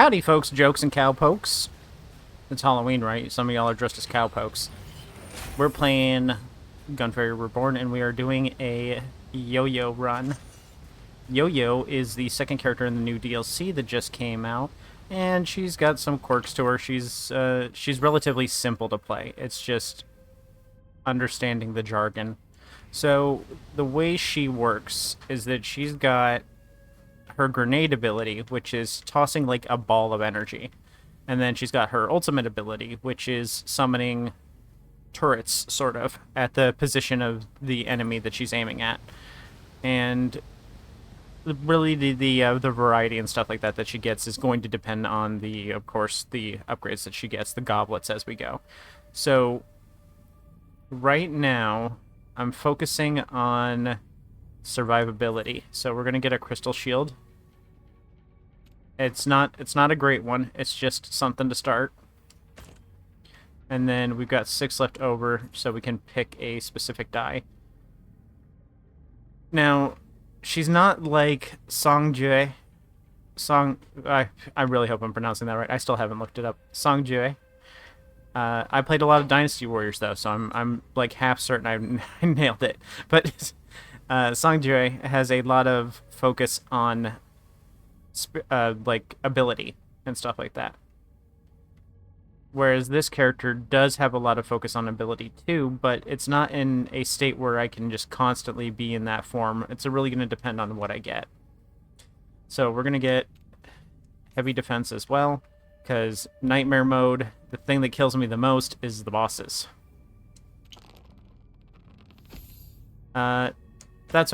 Howdy, folks, jokes and cowpokes. It's Halloween, right? Some of y'all are dressed as cowpokes. We're playing Gunfairy Reborn, and we are doing a Yo-Yo run. Yo-Yo is the second character in the new DLC that just came out, and she's got some quirks to her. She's relatively simple to play. It's just understanding the jargon. So the way she works is that she's got her grenade ability, which is tossing like a ball of energy. And then she's got her ultimate ability, which is summoning turrets, sort of, at the position of the enemy that she's aiming at. And really, the variety and stuff like that she gets is going to depend on of course, the upgrades that she gets, the goblets as we go. So right now, I'm focusing on survivability. So we're gonna get a crystal shield. It's not a great one. It's just something to start. And then we've got 6 left over, so we can pick a specific die. Now, she's not like Songjue. I really hope I'm pronouncing that right. I still haven't looked it up. Songjue. I played a lot of Dynasty Warriors though, so I'm like half certain I nailed it. But Songjue has a lot of focus on like ability and stuff like that. Whereas this character does have a lot of focus on ability too, but it's not in a state where I can just constantly be in that form. It's really going to depend on what I get. So we're going to get heavy defense as well, because nightmare mode, the thing that kills me the most is the bosses. That's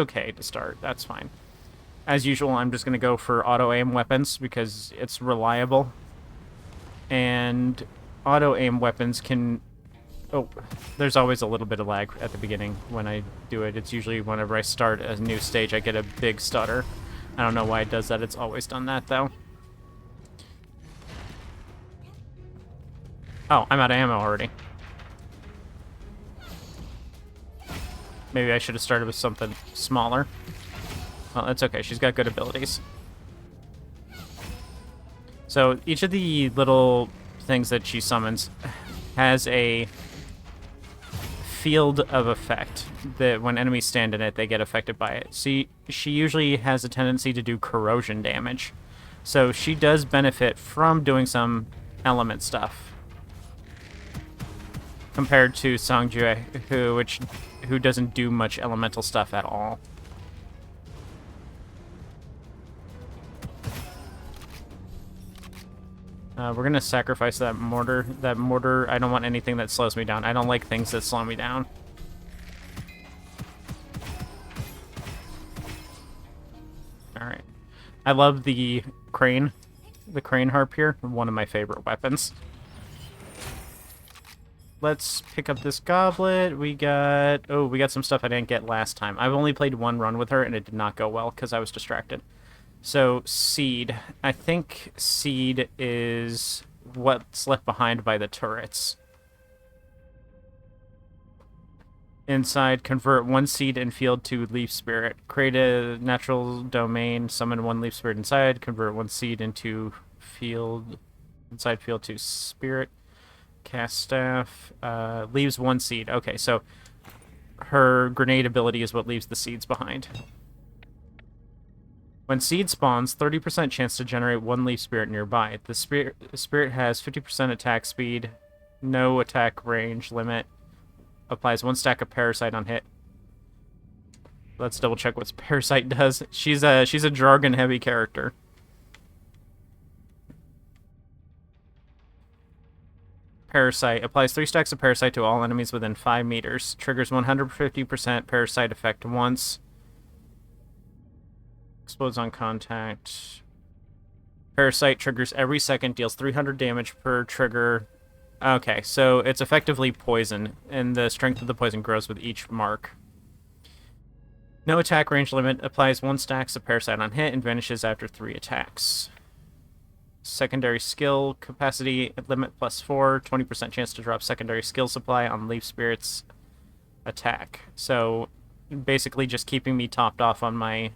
okay to start. That's fine. As usual, I'm just going to go for auto-aim weapons because it's reliable. And auto-aim weapons can... Oh, there's always a little bit of lag at the beginning when I do it. It's usually whenever I start a new stage, I get a big stutter. I don't know why it does that. It's always done that, though. Oh, I'm out of ammo already. Maybe I should have started with something smaller. Well, that's okay. She's got good abilities. So each of the little things that she summons has a field of effect that when enemies stand in it, they get affected by it. See, she usually has a tendency to do corrosion damage. So she does benefit from doing some element stuff. Compared to Songjue, who doesn't do much elemental stuff at all. We're gonna sacrifice that mortar. That mortar, I don't want anything that slows me down. I don't like things that slow me down. Alright. I love the crane harp here. One of my favorite weapons. Let's pick up this goblet. We got some stuff I didn't get last time. I've only played one run with her, and it did not go well because I was distracted. So, seed. I think seed is what's left behind by the turrets. Inside, convert 1 seed in field to leaf spirit. Create a natural domain, summon 1 leaf spirit inside, convert 1 seed into field, inside field to spirit. Cast staff, leaves 1 seed. Okay, so her grenade ability is what leaves the seeds behind. When seed spawns, 30% chance to generate 1 leaf spirit nearby. The spirit has 50% attack speed, no attack range limit, applies 1 stack of parasite on hit. Let's double check what parasite does. She's a jargon heavy character. Parasite. Applies 3 stacks of Parasite to all enemies within 5 meters. Triggers 150% Parasite effect once. Explodes on contact. Parasite triggers every second, deals 300 damage per trigger. Okay, so it's effectively poison, and the strength of the poison grows with each mark. No attack range limit. Applies 1 stack of Parasite on hit and vanishes after 3 attacks. Secondary skill capacity limit +4, 20% chance to drop secondary skill supply on Leaf Spirit's attack. So basically just keeping me topped off on my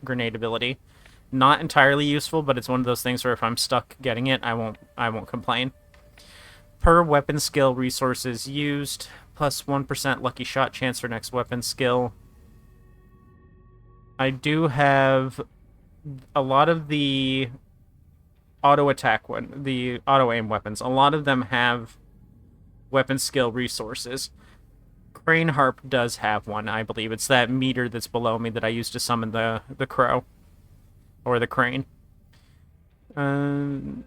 grenade ability. Not entirely useful, but it's one of those things where if I'm stuck getting it, I won't complain. Per weapon skill resources used, plus 1% lucky shot chance for next weapon skill. I do have a lot of the auto attack the auto aim weapons. A lot of them have weapon skill resources. Crane Harp does have one, I believe. It's that meter that's below me that I use to summon the crow. Or the crane. When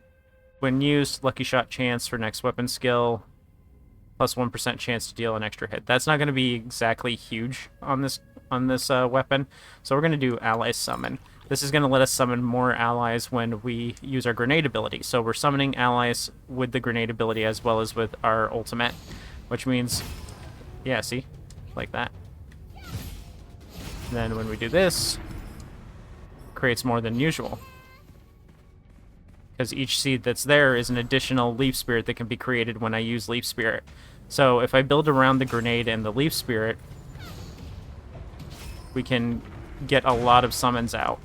used, lucky shot chance for next weapon skill. Plus 1% chance to deal an extra hit. That's not going to be exactly huge on this weapon. So we're going to do ally summon. This is going to let us summon more allies when we use our grenade ability. So we're summoning allies with the grenade ability as well as with our ultimate. Which means, yeah, see? Like that. Then when we do this, creates more than usual. Because each seed that's there is an additional Leaf Spirit that can be created when I use Leaf Spirit. So if I build around the grenade and the Leaf Spirit, we can get a lot of summons out.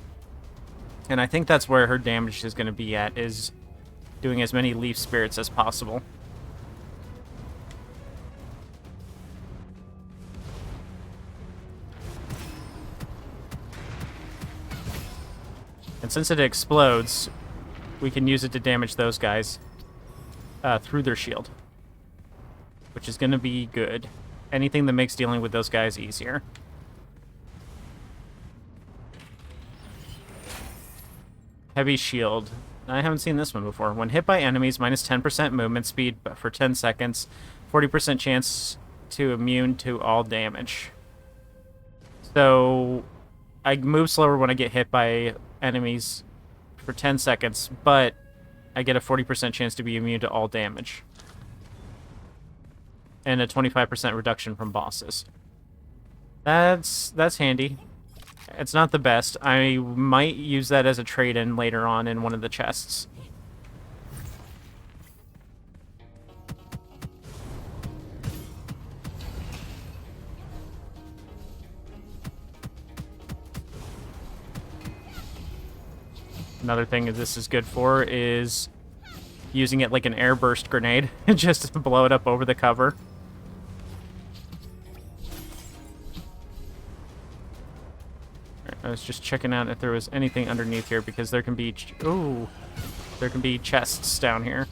And I think that's where her damage is going to be at, is doing as many Leaf Spirits as possible. And since it explodes, we can use it to damage those guys through their shield. Which is going to be good. Anything that makes dealing with those guys easier. Heavy shield. I haven't seen this one before. When hit by enemies, minus 10% movement speed for 10 seconds. 40% chance to immune to all damage. So I move slower when I get hit by enemies for 10 seconds, but I get a 40% chance to be immune to all damage. And a 25% reduction from bosses. That's handy. It's not the best. I might use that as a trade-in later on in one of the chests. Another thing that this is good for is using it like an airburst grenade, just to blow it up over the cover. I was just checking out if there was anything underneath here, because there can be... Ooh! There can be chests down here.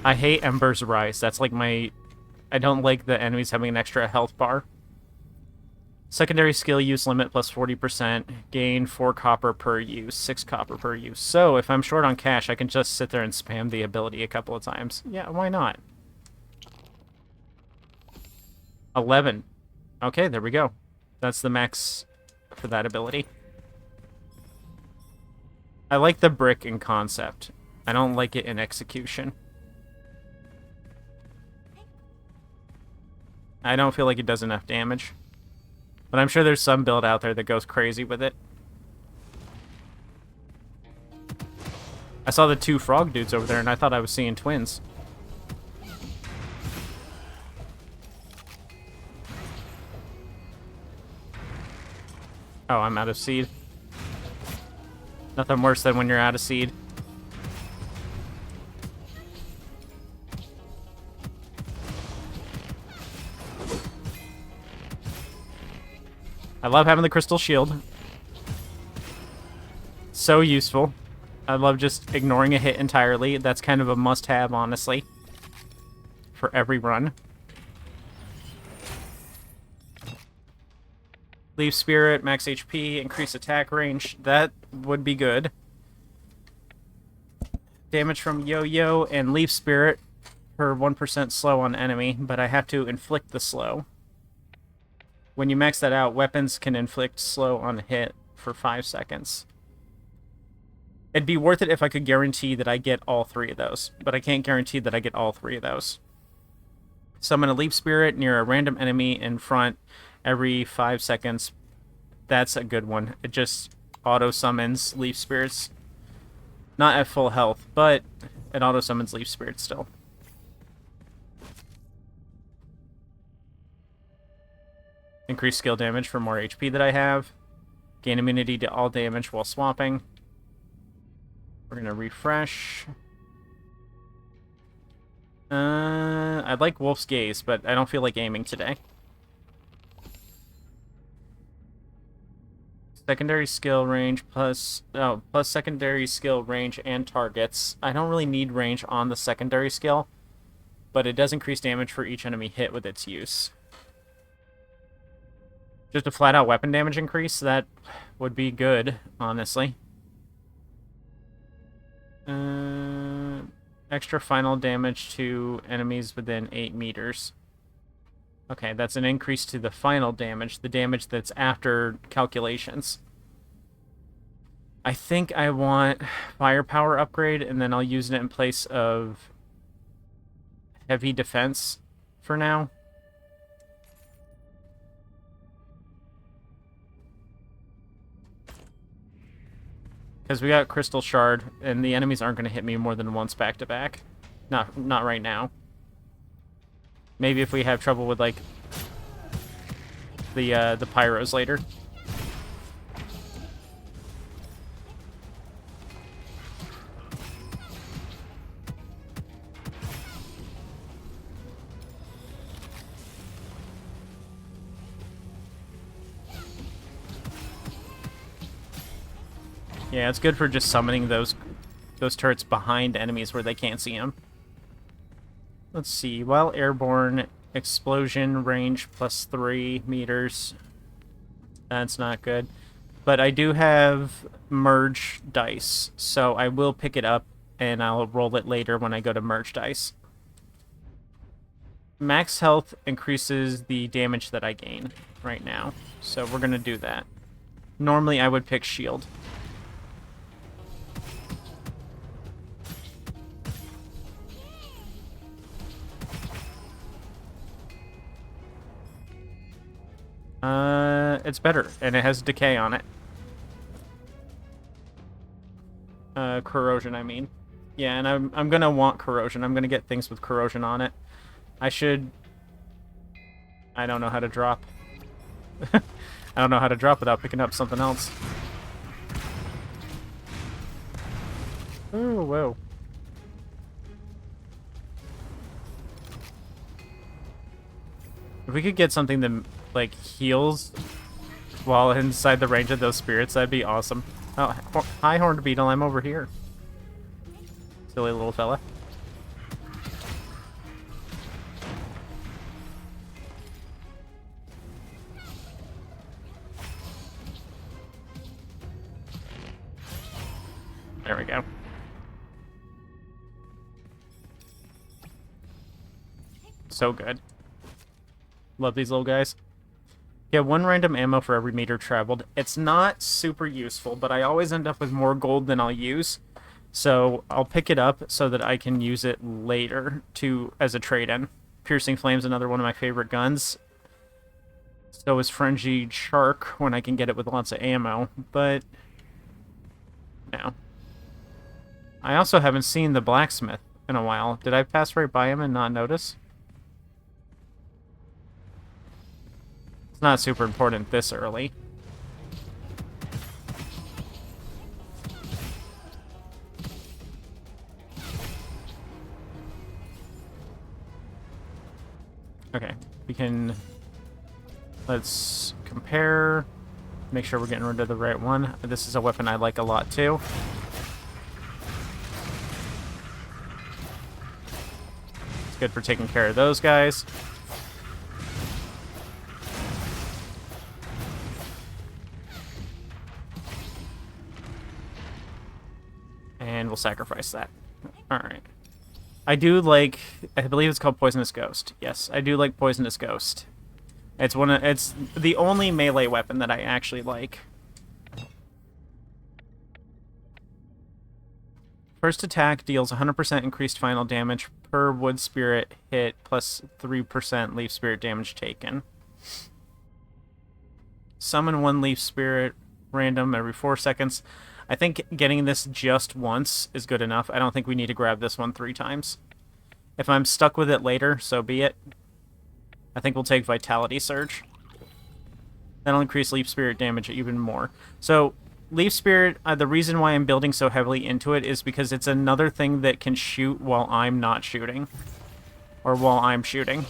I hate Ember's Rise. That's like my... I don't like the enemies having an extra health bar. Secondary skill use limit plus 40%. Gain 4 copper per use, 6 copper per use. So if I'm short on cash, I can just sit there and spam the ability a couple of times. Yeah, why not? 11. Okay, there we go. That's the max for that ability. I like the brick in concept. I don't like it in execution. I don't feel like it does enough damage. But I'm sure there's some build out there that goes crazy with it. I saw the 2 frog dudes over there, and I thought I was seeing twins. Oh, I'm out of seed. Nothing worse than when you're out of seed. I love having the crystal shield. So useful. I love just ignoring a hit entirely. That's kind of a must-have, honestly, for every run. Leaf Spirit, max HP, increase attack range. That would be good. Damage from Yo-Yo and Leaf Spirit for 1% slow on enemy, but I have to inflict the slow. When you max that out, weapons can inflict slow on hit for 5 seconds. It'd be worth it if I could guarantee that I get all 3 of those, but I can't guarantee that I get all 3 of those. Summon a Leaf Spirit near a random enemy in front every 5 seconds. That's a good one. It just auto-summons Leaf Spirits. Not at full health, but it auto-summons Leaf Spirits still. Increase skill damage for more HP that I have. Gain immunity to all damage while swapping. We're going to refresh. I'd like Wolf's Gaze, but I don't feel like aiming today. Secondary skill range plus secondary skill range and targets. I don't really need range on the secondary skill, but it does increase damage for each enemy hit with its use. Just a flat-out weapon damage increase, that would be good, honestly. Extra final damage to enemies within 8 meters. Okay, that's an increase to the final damage, the damage that's after calculations. I think I want firepower upgrade, and then I'll use it in place of heavy defense for now. Because we got Crystal Shard, and the enemies aren't going to hit me more than once back-to-back. Not right now. Maybe if we have trouble with, like, the pyros later. Yeah, it's good for just summoning those turrets behind enemies where they can't see them. Let's see. While airborne, explosion range plus 3 meters. That's not good. But I do have merge dice, so I will pick it up and I'll roll it later when I go to merge dice. Max health increases the damage that I gain right now, so we're going to do that. Normally I would pick shield. It's better, and it has decay on it. Corrosion, I mean. Yeah, and I'm gonna want corrosion. I'm gonna get things with corrosion on it. I don't know how to drop. I don't know how to drop without picking up something else. Oh, whoa. If we could get something that, like, heals while inside the range of those spirits, that'd be awesome. Oh, hi, Horned Beetle, I'm over here. Silly little fella. There we go. So good. Love these little guys. Get 1 random ammo for every meter traveled. It's not super useful, but I always end up with more gold than I'll use. So I'll pick it up so that I can use it later as a trade-in. Piercing Flame's another one of my favorite guns. So is Frenzied Shark when I can get it with lots of ammo, but no. I also haven't seen the blacksmith in a while. Did I pass right by him and not notice? It's not super important this early. Okay, we can... Let's compare. Make sure we're getting rid of the right one. This is a weapon I like a lot, too. It's good for taking care of those guys. And we'll sacrifice that. Alright. I do like... I believe it's called Poisonous Ghost. Yes, I do like Poisonous Ghost. It's the only melee weapon that I actually like. First attack deals 100% increased final damage per wood spirit hit plus 3% leaf spirit damage taken. Summon 1 leaf spirit random every 4 seconds. I think getting this just once is good enough. I don't think we need to grab this one 3 times. If I'm stuck with it later, so be it. I think we'll take Vitality Surge. That'll increase Leaf Spirit damage even more. So Leaf Spirit, the reason why I'm building so heavily into it is because it's another thing that can shoot while I'm not shooting. Or while I'm shooting.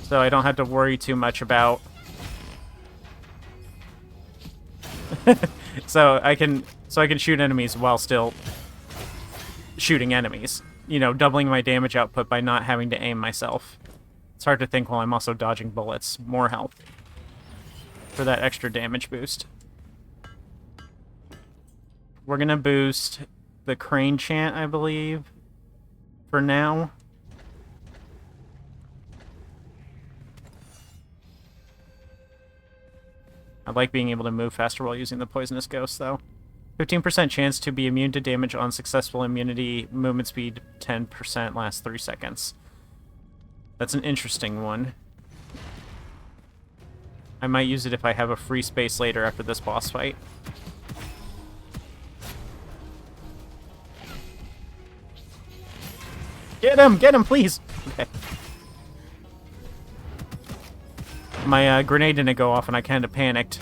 So I don't have to worry too much about... so I can shoot enemies while still shooting enemies. You know, doubling my damage output by not having to aim myself. It's hard to think while I'm also dodging bullets. More health. For that extra damage boost. We're gonna boost the Crane Chant, I believe. For now. I like being able to move faster while using the Poisonous Ghost, though. 15% chance to be immune to damage on successful immunity. Movement speed 10% lasts 3 seconds. That's an interesting one. I might use it if I have a free space later after this boss fight. Get him, please! Okay. My grenade didn't go off and I kind of panicked.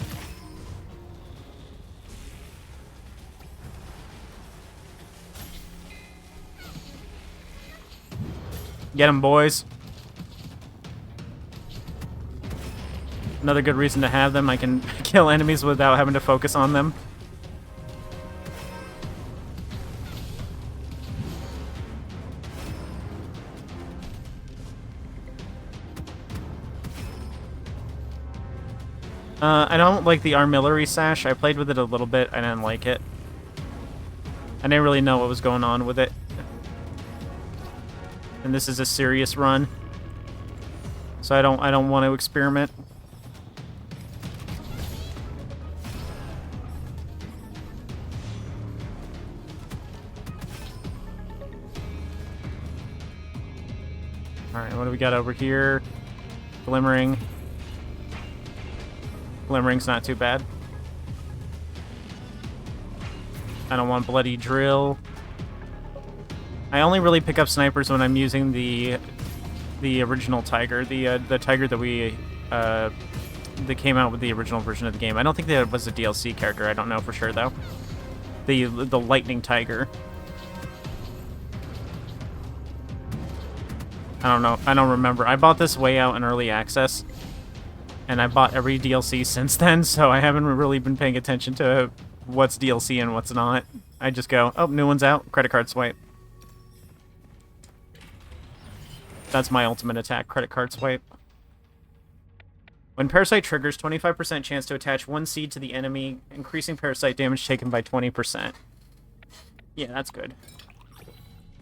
Get him, boys. Another good reason to have them. I can kill enemies without having to focus on them. I don't like the Armillary Sash. I played with it a little bit. I didn't like it. I didn't really know what was going on with it. And this is a serious run. So I don't want to experiment. Alright, what do we got over here? Glimmering. Glimmering's not too bad. I don't want Bloody Drill. I only really pick up snipers when I'm using the original Tiger, the Tiger that we that came out with the original version of the game. I don't think that was a DLC character. I don't know for sure though. The Lightning Tiger. I don't know. I don't remember. I bought this way out in early access, and I bought every DLC since then, so I haven't really been paying attention to what's DLC and what's not. I just go, oh, new one's out, credit card swipe. That's my ultimate attack, credit card swipe. When Parasite triggers, 25% chance to attach one seed to the enemy, increasing Parasite damage taken by 20%. Yeah, that's good.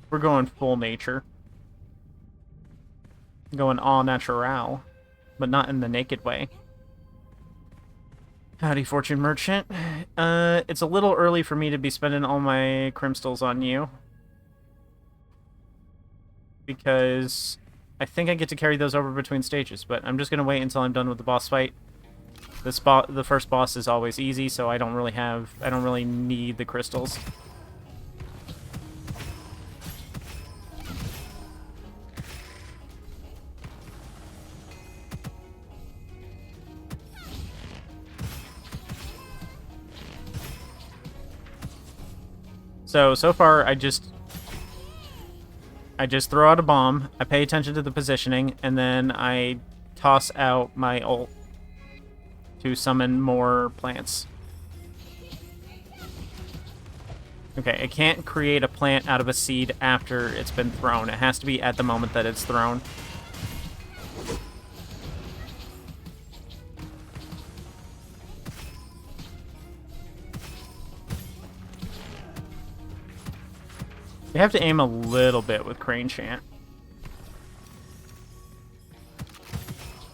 We're going full nature. Going all natural, but not in the naked way. Howdy, Fortune Merchant. It's a little early for me to be spending all my Crimstals on you. Because I think I get to carry those over between stages, but I'm just going to wait until I'm done with the boss fight. The first boss is always easy, so I don't really need the crystals. So far, I just throw out a bomb, I pay attention to the positioning, and then I toss out my ult to summon more plants. Okay, I can't create a plant out of a seed after it's been thrown. It has to be at the moment that it's thrown. You have to aim a little bit with Crane Chant.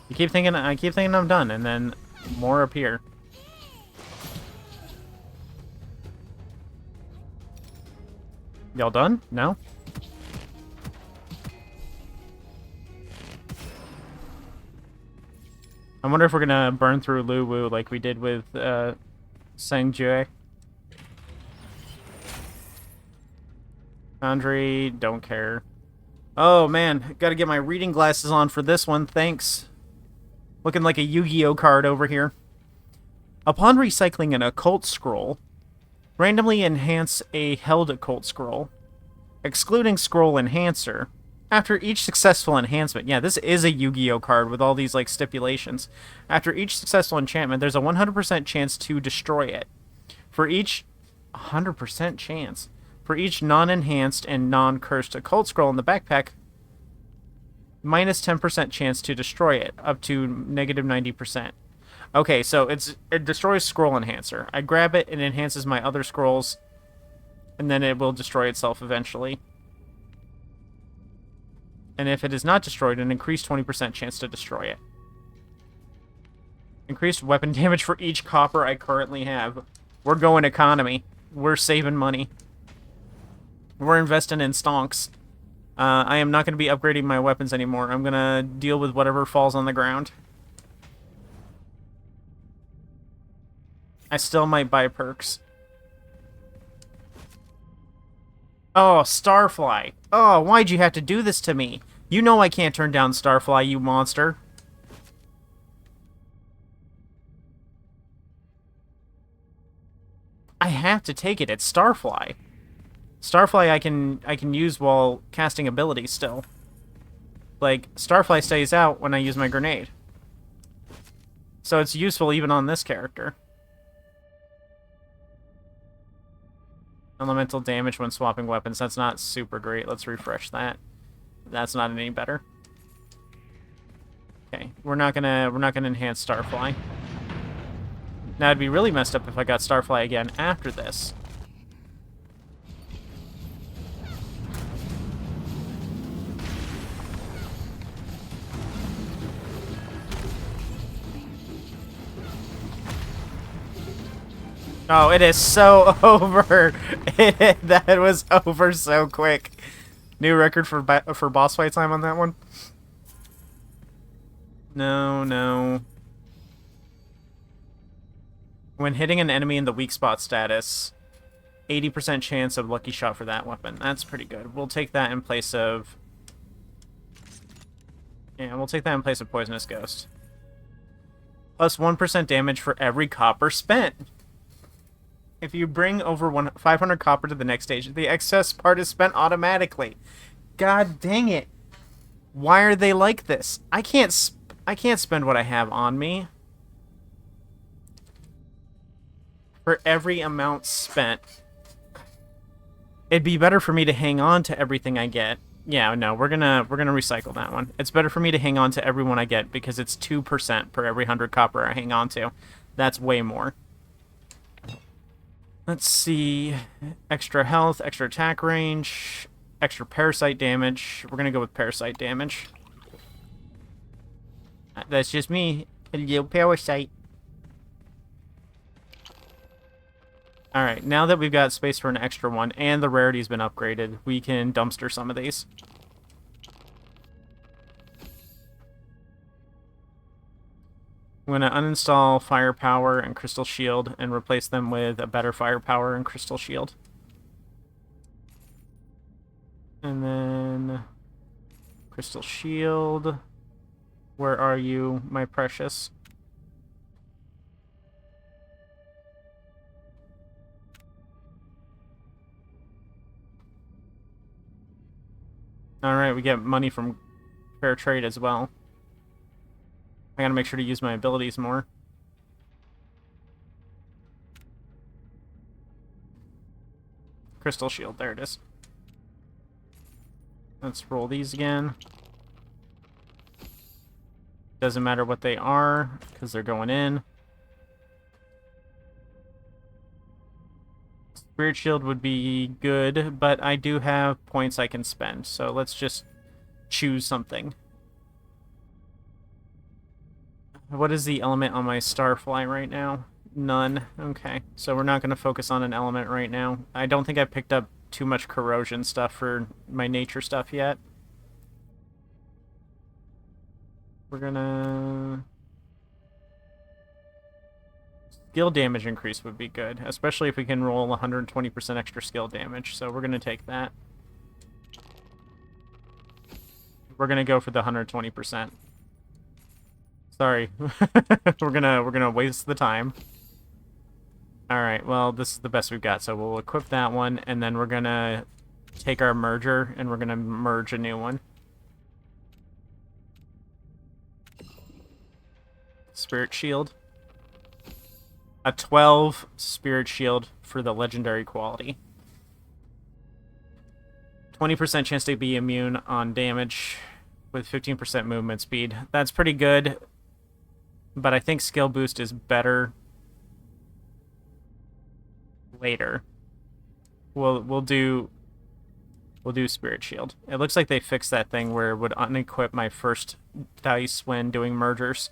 I keep thinking I'm done, and then more appear. Y'all done? No? I wonder if we're gonna burn through Lu Wu like we did with Sang Jue. Foundry, don't care. Oh, man. Gotta get my reading glasses on for this one. Thanks. Looking like a Yu-Gi-Oh card over here. Upon recycling an occult scroll, randomly enhance a held occult scroll, excluding scroll enhancer. After each successful enhancement, yeah, this is a Yu-Gi-Oh card with all these like stipulations. After each successful enchantment, there's a 100% chance to destroy it. For each 100% chance. For each non-enhanced and non-cursed occult scroll in the backpack, minus 10% chance to destroy it, up to negative 90%. Okay, so it destroys scroll enhancer. I grab it, it enhances my other scrolls, and then it will destroy itself eventually. And if it is not destroyed, an increased 20% chance to destroy it. Increased weapon damage for each copper I currently have. We're going economy. We're saving money. We're investing in stonks. I am not going to be upgrading my weapons anymore. I'm going to deal with whatever falls on the ground. I still might buy perks. Oh, Starfly. Oh, why'd you have to do this to me? You know I can't turn down Starfly, you monster. I have to take it. It's Starfly. Starfly I can use while casting abilities still. Like, Starfly stays out when I use my grenade. So it's useful even on this character. Elemental damage when swapping weapons. That's not super great. Let's refresh that. That's not any better. Okay, we're not gonna enhance Starfly. Now it'd be really messed up if I got Starfly again after this. Oh, it is so over. That was over so quick. New record for boss fight time on that one. No, no. When hitting an enemy in the weak spot status, 80% chance of lucky shot for that weapon. That's pretty good. We'll take that in place of... Yeah, we'll take that in place of Poisonous Ghost. Plus 1% damage for every copper spent. If you bring over 500 copper to the next stage, the excess part is spent automatically. God dang it. Why are they like this? I can't spend what I have on me. For every amount spent. It'd be better for me to hang on to everything I get. Yeah, no, we're gonna recycle that one. It's better for me to hang on to everyone I get because it's 2% per every 100 copper I hang on to. That's way more. Let's see. Extra health, extra attack range, extra parasite damage. We're gonna go with parasite damage. That's just me. A little parasite. Alright, now that we've got space for an extra one, and the rarity's been upgraded, we can dumpster some of these. I'm going to uninstall Firepower and Crystal Shield and replace them with a better Firepower and Crystal Shield. And then... Crystal Shield... Where are you, my precious? Alright, we get money from fair trade as well. I gotta make sure to use my abilities more. Crystal Shield, there it is. Let's roll these again. Doesn't matter what they are, because they're going in. Spirit Shield would be good, but I do have points I can spend, so let's just choose something. What is the element on my Starfly right now? None. Okay, so we're not going to focus on an element right now. I don't think I picked up too much corrosion stuff for my nature stuff yet. We're gonna... Skill damage increase would be good, especially if we can roll 120% extra skill damage, so we're gonna take that. We're gonna go for the 120%. Sorry. we're gonna waste the time. Alright, well, this is the best we've got, so we'll equip that one, and then we're gonna take our merger, and we're gonna merge a new one. Spirit Shield. A 12 Spirit Shield for the legendary quality. 20% chance to be immune on damage with 15% movement speed. That's pretty good, but I think skill boost is better later. We'll do Spirit Shield. It looks like they fixed that thing where it would unequip my first dice when doing mergers.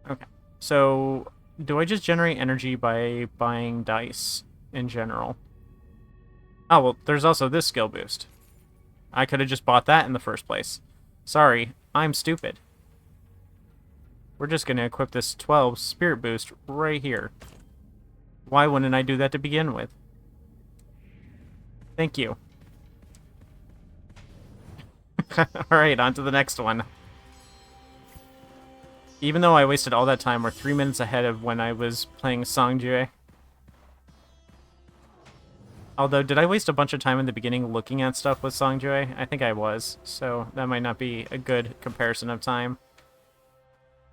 Okay, so do I just generate energy by buying dice in general? Oh, well, there's also this skill boost. I could have just bought that in the first place. Sorry, I'm stupid. We're just going to equip this 12 spirit boost right here. Why wouldn't I do that to begin with? Thank you. Alright, on to the next one. Even though I wasted all that time, we're 3 minutes ahead of when I was playing Songjue. Although, did I waste a bunch of time in the beginning looking at stuff with Songjue? I think I was, so that might not be a good comparison of time.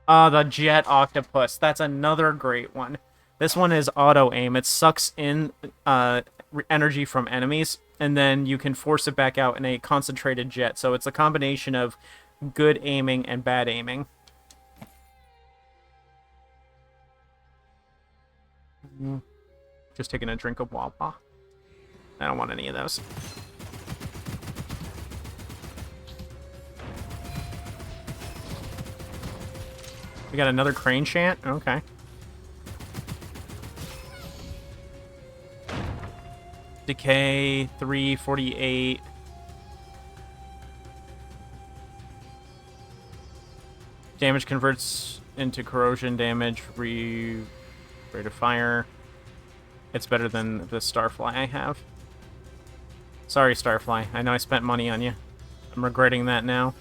The Jet Octopus. That's another great one. This one is auto-aim. It sucks in energy from enemies, and then you can force it back out in a concentrated jet. So it's a combination of good aiming and bad aiming. Just taking a drink of Wawa. I don't want any of those. We got another crane chant? Okay. Decay, 348. Damage converts into corrosion damage, rate of fire. It's better than the Starfly I have. Sorry, Starfly. I know I spent money on you. I'm regretting that now.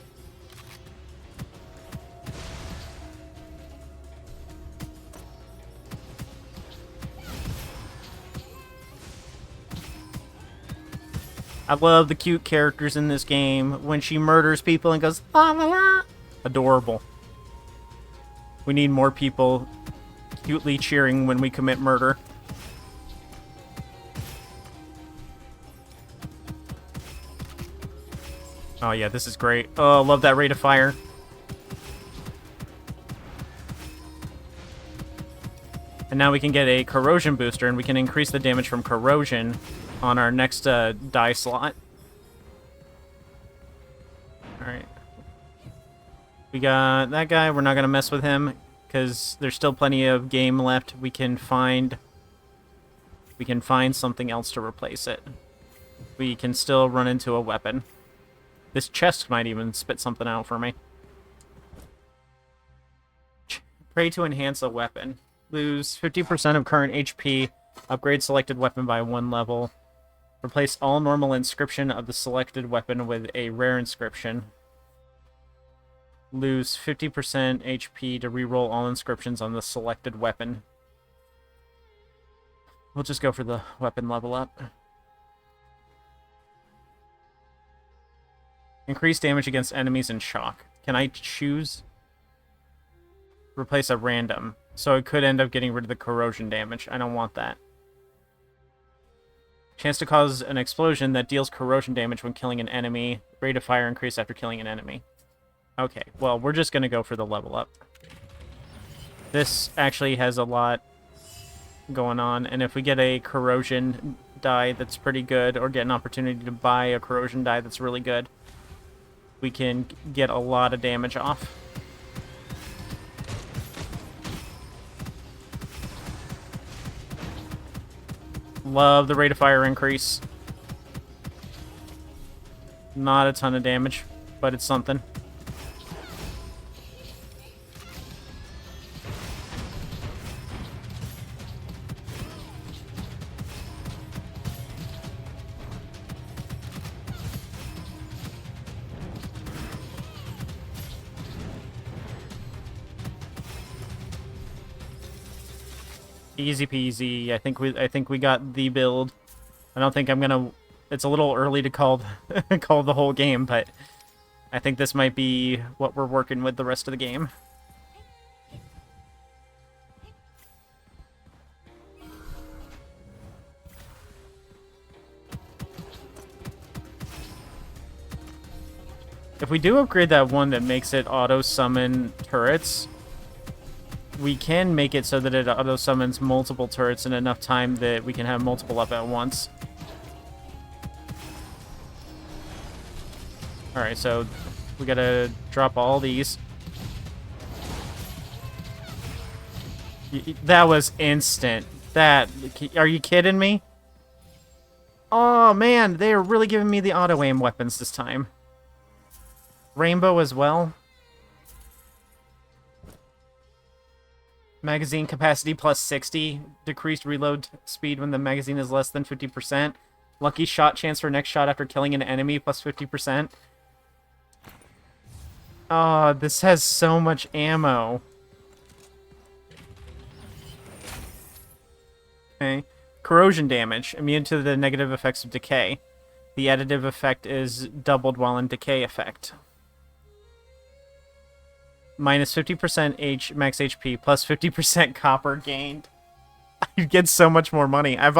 I love the cute characters in this game. When she murders people and goes, la la la. Adorable. We need more people cutely cheering when we commit murder. Oh yeah, this is great. Oh, love that rate of fire. And now we can get a corrosion booster, and we can increase the damage from corrosion on our next die slot. Alright. We got that guy. We're not going to mess with him because there's still plenty of game left. We can find something else to replace it. We can still run into a weapon. This chest might even spit something out for me. Pray to enhance a weapon. Lose 50% of current HP. Upgrade selected weapon by 1 level. Replace all normal inscription of the selected weapon with a rare inscription. Lose 50% HP to reroll all inscriptions on the selected weapon. We'll just go for the weapon level up. Increase damage against enemies in shock. Can I choose? Replace a random. So it could end up getting rid of the corrosion damage. I don't want that. Chance to cause an explosion that deals corrosion damage when killing an enemy. Rate of fire increase after killing an enemy. Okay, well, we're just going to go for the level up. This actually has a lot going on, and if we get a corrosion die that's pretty good, or get an opportunity to buy a corrosion die that's really good, we can get a lot of damage off. Love the rate of fire increase. Not a ton of damage, but it's something. Easy peasy. I think we got the build. I don't think I'm gonna. It's a little early to call call the whole game, but I think this might be what we're working with the rest of the game. If we do upgrade that one that makes it auto-summon turrets, we can make it so that it auto-summons multiple turrets in enough time that we can have multiple up at once. Alright, so we gotta drop all these. That was instant. Are you kidding me? Oh man, they are really giving me the auto-aim weapons this time. Rainbow as well. Magazine capacity plus 60. Decreased reload speed when the magazine is less than 50%. Lucky shot chance for next shot after killing an enemy plus 50%. Oh, this has so much ammo. Okay. Corrosion damage. Immune to the negative effects of decay. The additive effect is doubled while in decay effect. Minus 50% max HP plus 50% copper gained. You get so much more money. I'm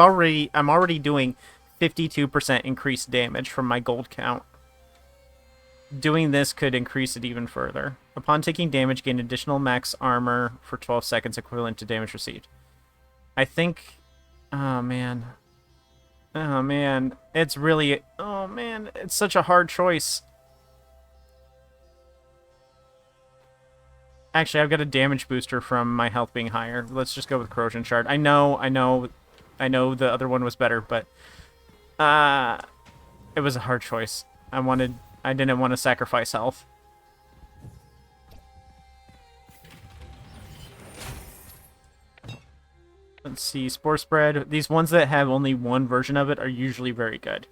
already doing 52% increased damage from my gold count. Doing this could increase it even further. Upon taking damage, gain additional max armor for 12 seconds equivalent to damage received. I think... Oh, man. Oh, man. It's really... Oh, man. It's such a hard choice. Actually, I've got a damage booster from my health being higher. Let's just go with Corrosion Shard. I know the other one was better, but it was a hard choice. I didn't want to sacrifice health. Let's see, Spore Spread. These ones that have only one version of it are usually very good.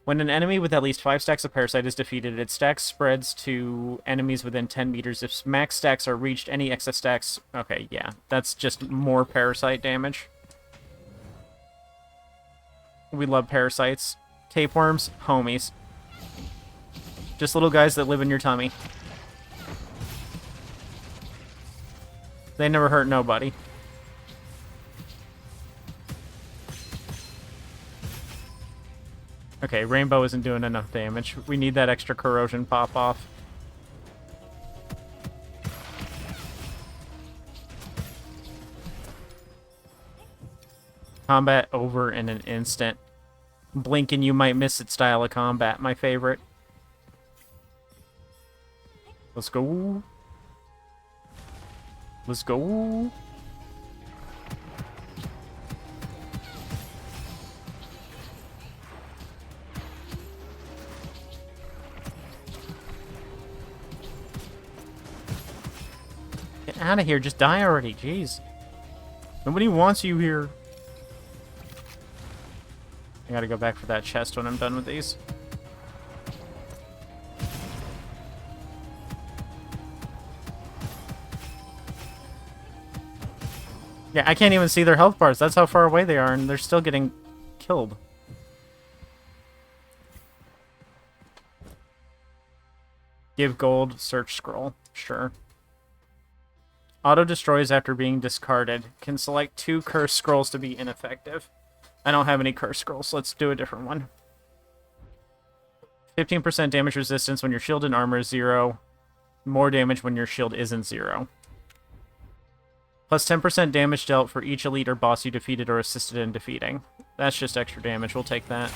When an enemy with at least 5 stacks of Parasite is defeated, its stack spreads to enemies within 10 meters. If max stacks are reached, any excess stacks... Okay, yeah. That's just more Parasite damage. We love Parasites. Tapeworms, homies. Just little guys that live in your tummy. They never hurt nobody. Okay, Rainbow isn't doing enough damage. We need that extra corrosion pop-off. Combat over in an instant. Blink and you might miss it style of combat, my favorite. Let's go. Let's go. Get out of here. Just die already. Jeez. Nobody wants you here. I gotta go back for that chest when I'm done with these. Yeah, I can't even see their health bars. That's how far away they are, and they're still getting killed. Give gold, search scroll. Sure. Auto destroys after being discarded. Can select 2 curse scrolls to be ineffective. I don't have any curse scrolls, so let's do a different one. 15% damage resistance when your shield and armor is 0. More damage when your shield isn't 0. Plus 10% damage dealt for each elite or boss you defeated or assisted in defeating. That's just extra damage. We'll take that.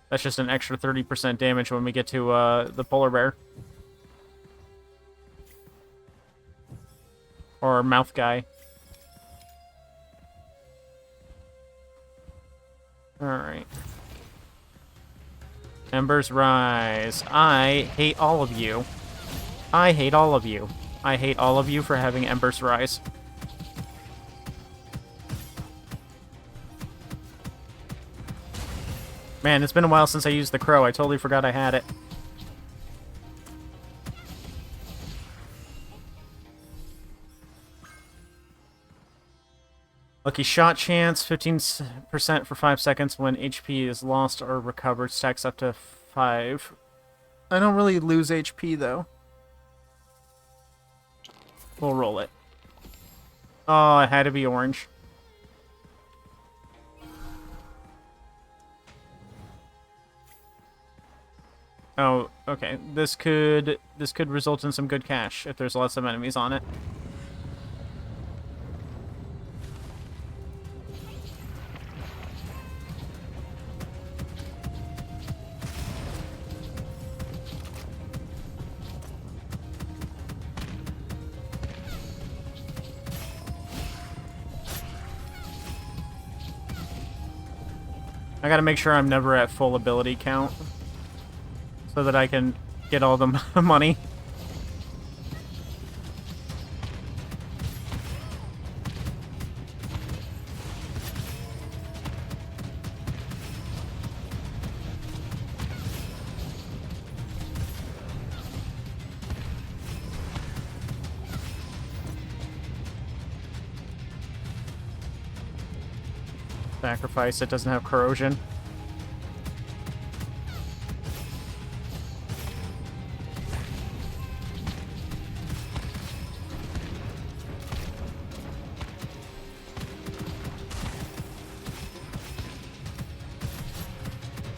That's just an extra 30% damage when we get to the polar bear. Or mouth guy. Alright. Embers rise. I hate all of you. I hate all of you. I hate all of you for having Embers rise. Man, it's been a while since I used the crow. I totally forgot I had it. Lucky shot chance, 15% for 5 seconds when HP is lost or recovered. Stacks up to 5. I don't really lose HP, though. We'll roll it. Oh, it had to be orange. Oh, okay. This could result in some good cash if there's lots of enemies on it. I gotta make sure I'm never at full ability count so that I can get all the money. Sacrifice, it doesn't have corrosion.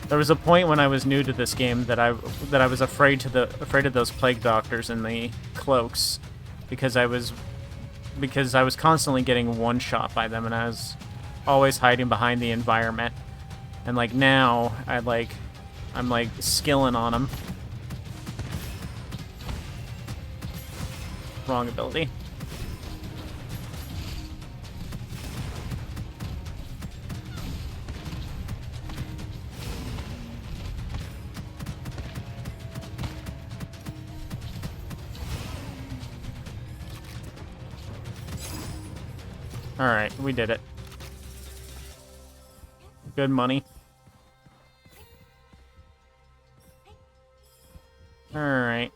There was a point when I was new to this game that I was afraid of those plague doctors in the cloaks because I was constantly getting one shot by them and I was always hiding behind the environment. And like now I'm like skilling on them. Wrong ability. Alright, we did it. Good money. Alright.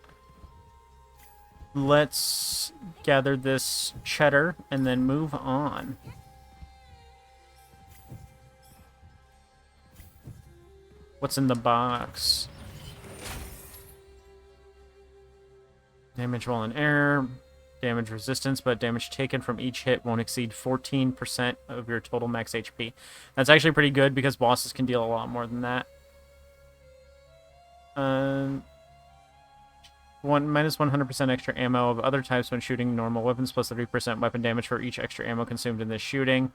Let's gather this cheddar and then move on. What's in the box? Damage while in air. Damage resistance, but damage taken from each hit won't exceed 14% of your total max HP. That's actually pretty good because bosses can deal a lot more than that. Minus 100% extra ammo of other types when shooting normal weapons, plus 30% weapon damage for each extra ammo consumed in this shooting.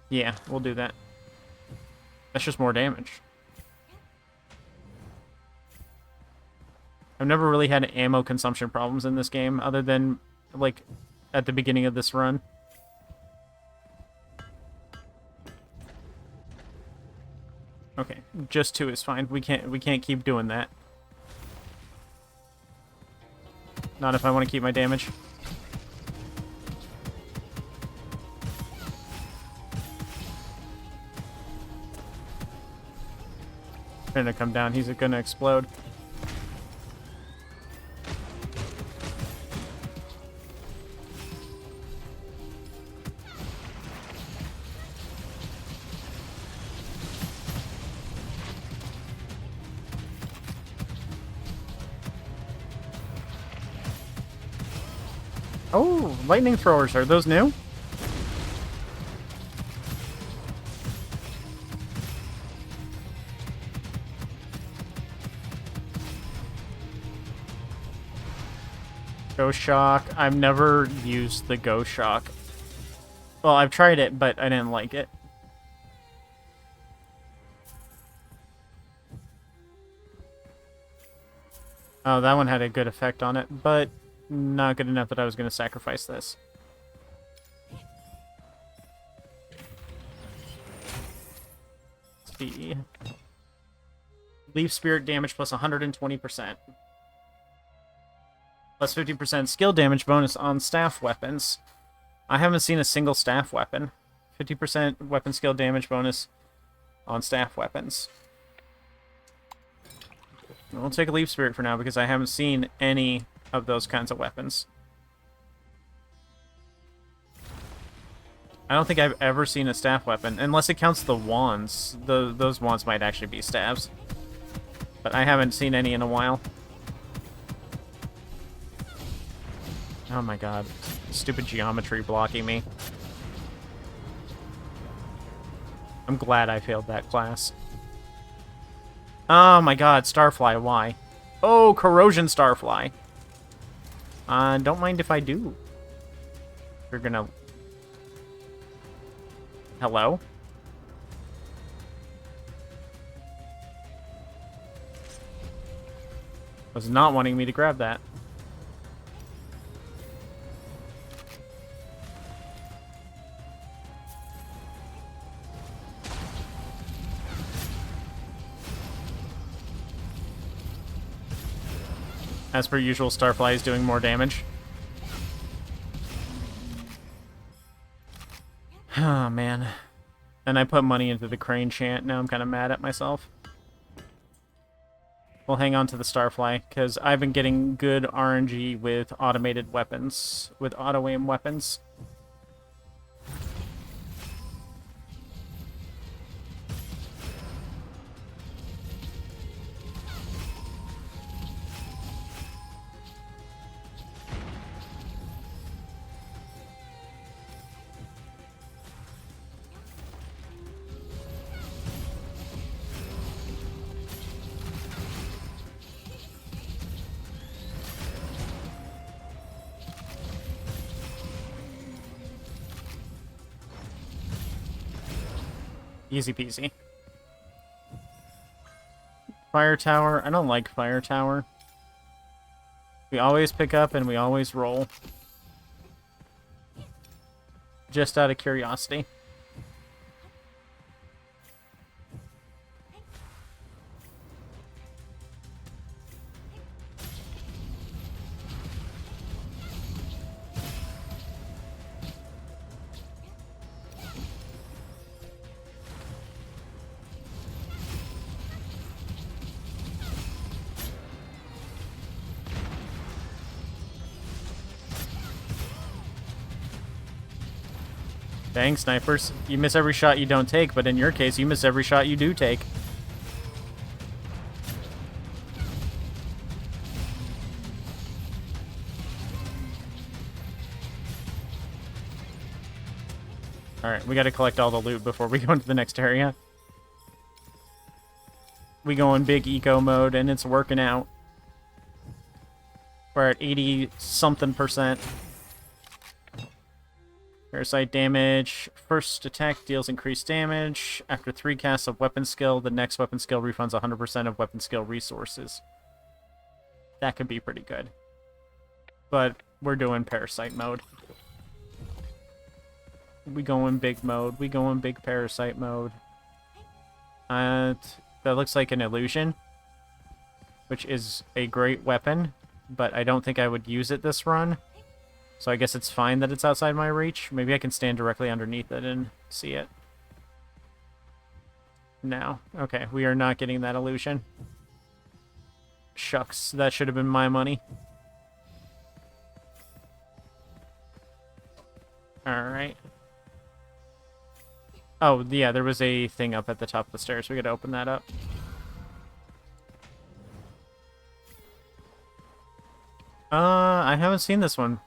Yeah, we'll do that. That's just more damage. I've never really had ammo consumption problems in this game, other than, like, at the beginning of this run. Okay, just 2 is fine. We can't keep doing that. Not if I want to keep my damage. Gonna come down. He's gonna explode. Oh, lightning throwers. Are those new? Ghost Shock. I've never used the Ghost Shock. Well, I've tried it, but I didn't like it. Oh, that one had a good effect on it, but not good enough that I was going to sacrifice this. Let's see. Leaf Spirit damage plus 120%. Plus 50% skill damage bonus on staff weapons. I haven't seen a single staff weapon. 50% weapon skill damage bonus on staff weapons. We'll take a Leaf Spirit for now because I haven't seen any of those kinds of weapons. I don't think I've ever seen a staff weapon, unless it counts the wands. Those wands might actually be staves. But I haven't seen any in a while. Oh my god. Stupid geometry blocking me. I'm glad I failed that class. Oh my god, Starfly, why? Oh, Corrosion Starfly. Don't mind if I do. You're gonna... Hello? Was not wanting me to grab that. As per usual, Starfly is doing more damage. Oh, man. And I put money into the Crane chant. Now I'm kind of mad at myself. We'll hang on to the Starfly, because I've been getting good RNG with automated weapons. With auto-aim weapons. Easy peasy. Fire Tower. I don't like Fire Tower. We always pick up and we always roll. Just out of curiosity. Dang, snipers. You miss every shot you don't take, but in your case, you miss every shot you do take. Alright, we gotta collect all the loot before we go into the next area. We go in big eco mode, and it's working out. We're at 80-something%. Parasite damage. First attack deals increased damage. After 3 casts of weapon skill, the next weapon skill refunds 100% of weapon skill resources. That could be pretty good. But we're doing Parasite mode. We go in big mode. We go in big Parasite mode. That looks like an illusion, which is a great weapon, but I don't think I would use it this run. So I guess it's fine that it's outside my reach. Maybe I can stand directly underneath it and see it. No. Okay, we are not getting that illusion. Shucks, that should have been my money. Alright. Oh, yeah, there was a thing up at the top of the stairs. We gotta open that up. I haven't seen this one.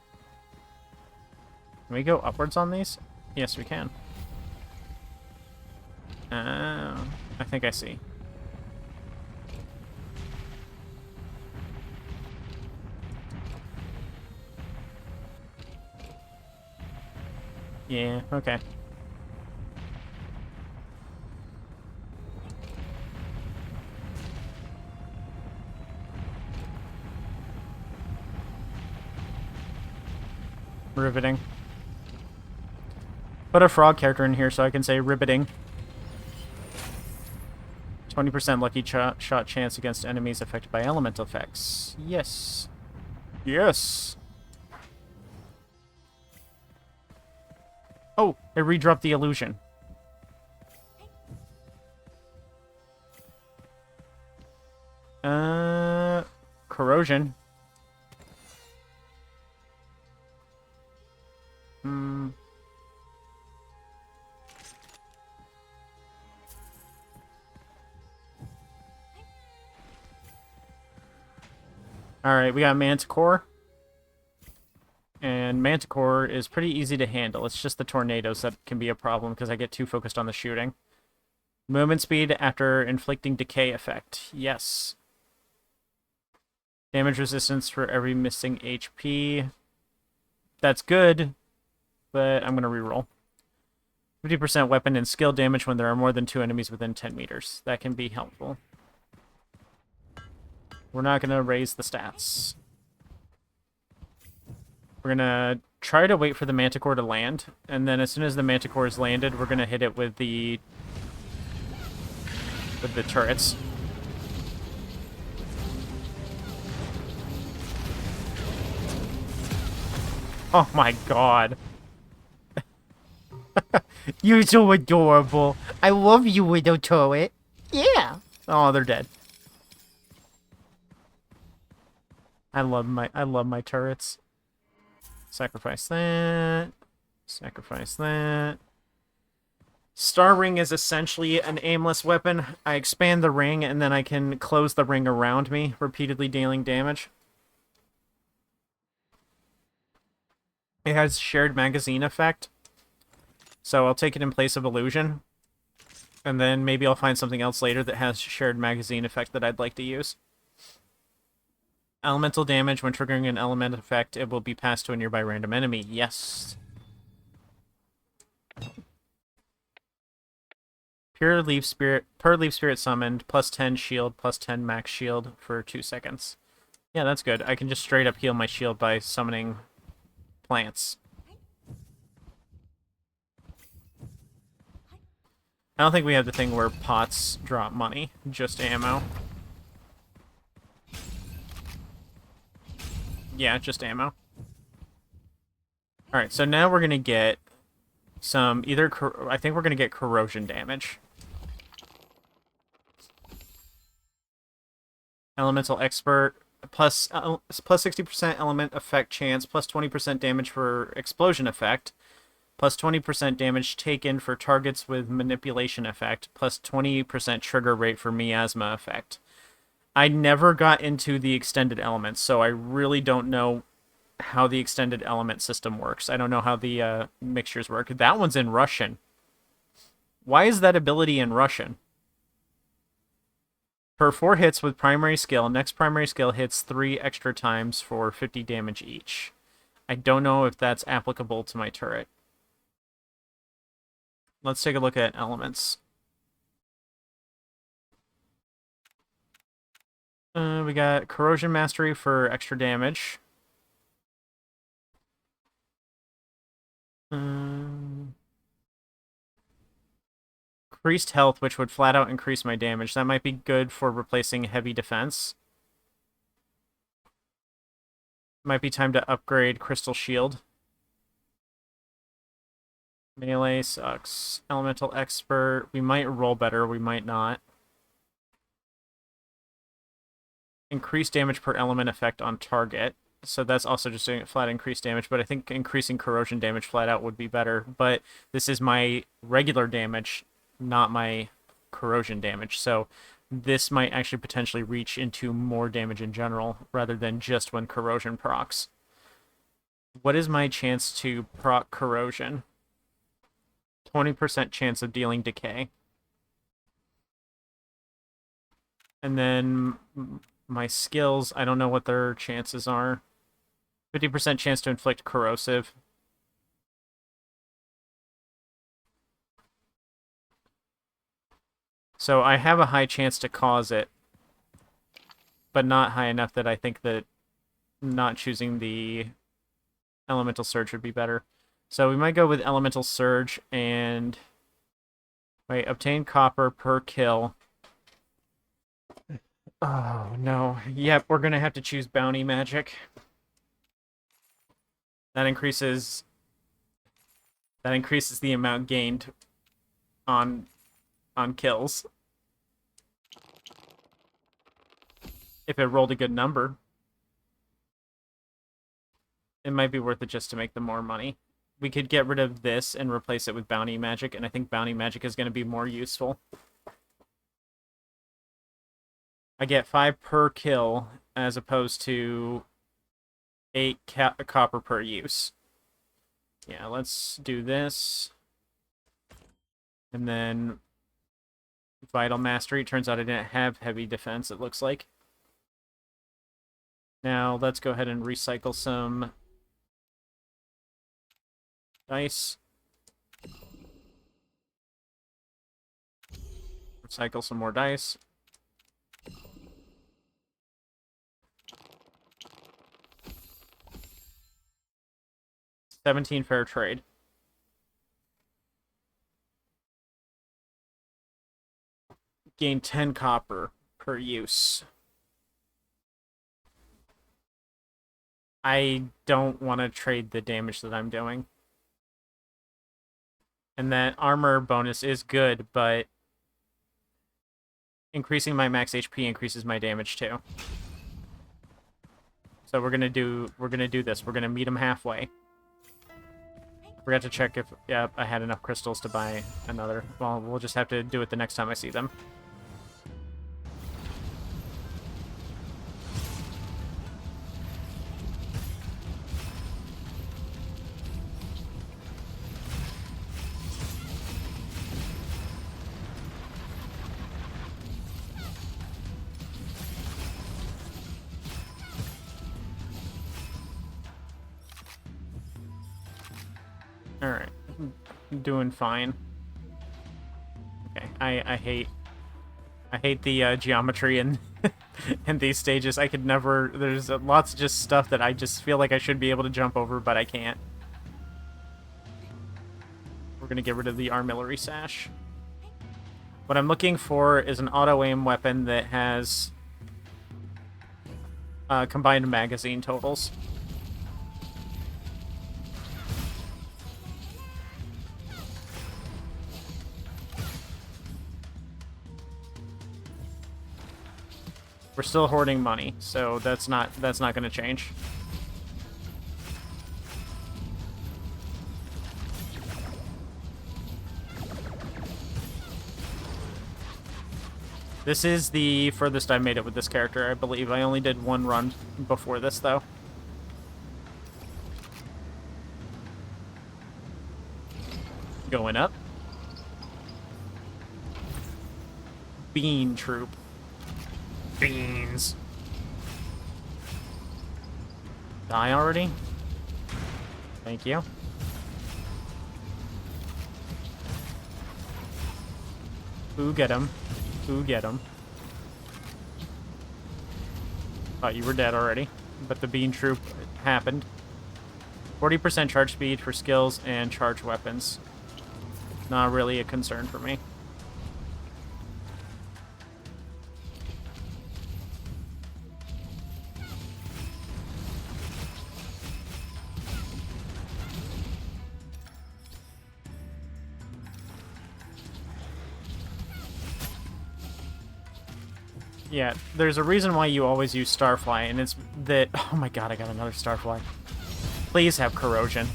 Can we go upwards on these? Yes, we can. I think I see. Yeah, okay. Riveting. Put a frog character in here so I can say riveting. 20% lucky shot chance against enemies affected by elemental effects. Yes. Yes! Oh, it redropped the illusion. Corrosion. Alright, we got Manticore. And Manticore is pretty easy to handle. It's just the tornadoes that can be a problem because I get too focused on the shooting. Movement speed after inflicting decay effect. Yes. Damage resistance for every missing HP. That's good, but I'm going to reroll. 50% weapon and skill damage when there are more than 2 enemies within 10 meters. That can be helpful. We're not going to raise the stats. We're going to try to wait for the Manticore to land, and then as soon as the Manticore is landed, we're going to hit it with the turrets. Oh my god. You're so adorable. I love you, Widow Turret. Yeah. Oh, they're dead. I love my turrets. Sacrifice that. Sacrifice that. Star Ring is essentially an aimless weapon. I expand the ring, and then I can close the ring around me, repeatedly dealing damage. It has shared magazine effect, so I'll take it in place of illusion. And then maybe I'll find something else later that has shared magazine effect that I'd like to use. Elemental damage. When triggering an element effect, it will be passed to a nearby random enemy. Yes. Per leaf spirit summoned, plus 10 shield, plus 10 max shield for 2 seconds. Yeah, that's good. I can just straight up heal my shield by summoning plants. I don't think we have the thing where pots drop money, just ammo. Yeah, just ammo. Alright, so now we're going to get some I think we're going to get corrosion damage. Elemental Expert, plus 60% element effect chance, plus 20% damage for explosion effect, plus 20% damage taken for targets with manipulation effect, plus 20% trigger rate for miasma effect. I never got into the extended elements, so I really don't know how the extended element system works. I don't know how the mixtures work. That one's in Russian. Why is that ability in Russian? Per 4 hits with primary skill, next primary skill hits 3 extra times for 50 damage each. I don't know if that's applicable to my turret. Let's take a look at elements. We got Corrosion Mastery for extra damage. Increased health, which would flat out increase my damage. That might be good for replacing heavy defense. Might be time to upgrade Crystal Shield. Melee sucks. Elemental Expert. We might roll better, we might not. Increased damage per element effect on target. So that's also just doing flat increased damage, but I think increasing corrosion damage flat out would be better. But this is my regular damage, not my corrosion damage. So this might actually potentially reach into more damage in general, rather than just when corrosion procs. What is my chance to proc corrosion? 20% chance of dealing decay. And then my skills, I don't know what their chances are. 50% chance to inflict corrosive. So I have a high chance to cause it, but not high enough that I think that not choosing the Elemental Surge would be better. So we might go with Elemental Surge and... Wait, obtain copper per kill. Oh, no. Yep, we're going to have to choose Bounty Magic. That increases the amount gained on kills. If it rolled a good number. It might be worth it just to make them more money. We could get rid of this and replace it with Bounty Magic, and I think Bounty Magic is going to be more useful. I get 5 per kill, as opposed to 8 copper per use. Yeah, let's do this. And then Vital Mastery. Turns out I didn't have heavy defense, it looks like. Now, let's go ahead and recycle some dice. Recycle some more dice. $17 fair trade. Gain 10 copper per use. I don't want to trade the damage that I'm doing. And that armor bonus is good, but increasing my max HP increases my damage too. So we're gonna do this. We're gonna meet them halfway. Forgot to check if I had enough crystals to buy another. Well, we'll just have to do it the next time I see them. Alright. Doing fine. Okay, I hate the geometry in in these stages. I could never... There's lots of just stuff that I just feel like I should be able to jump over, but I can't. We're gonna get rid of the Armillary Sash. What I'm looking for is an auto-aim weapon that has combined magazine totals. We're still hoarding money, so that's not going to change. This is the furthest I made it with this character, I believe. I only did one run before this, though. Going up. Bean Troop. Beans. Die already? Thank you. Ooh, get him. Ooh, get him. Thought you were dead already, but the Bean Troop happened. 40% charge speed for skills and charge weapons. Not really a concern for me. Yeah, there's a reason why you always use Starfly, and it's that... Oh my god, I got another Starfly. Please have Corrosion.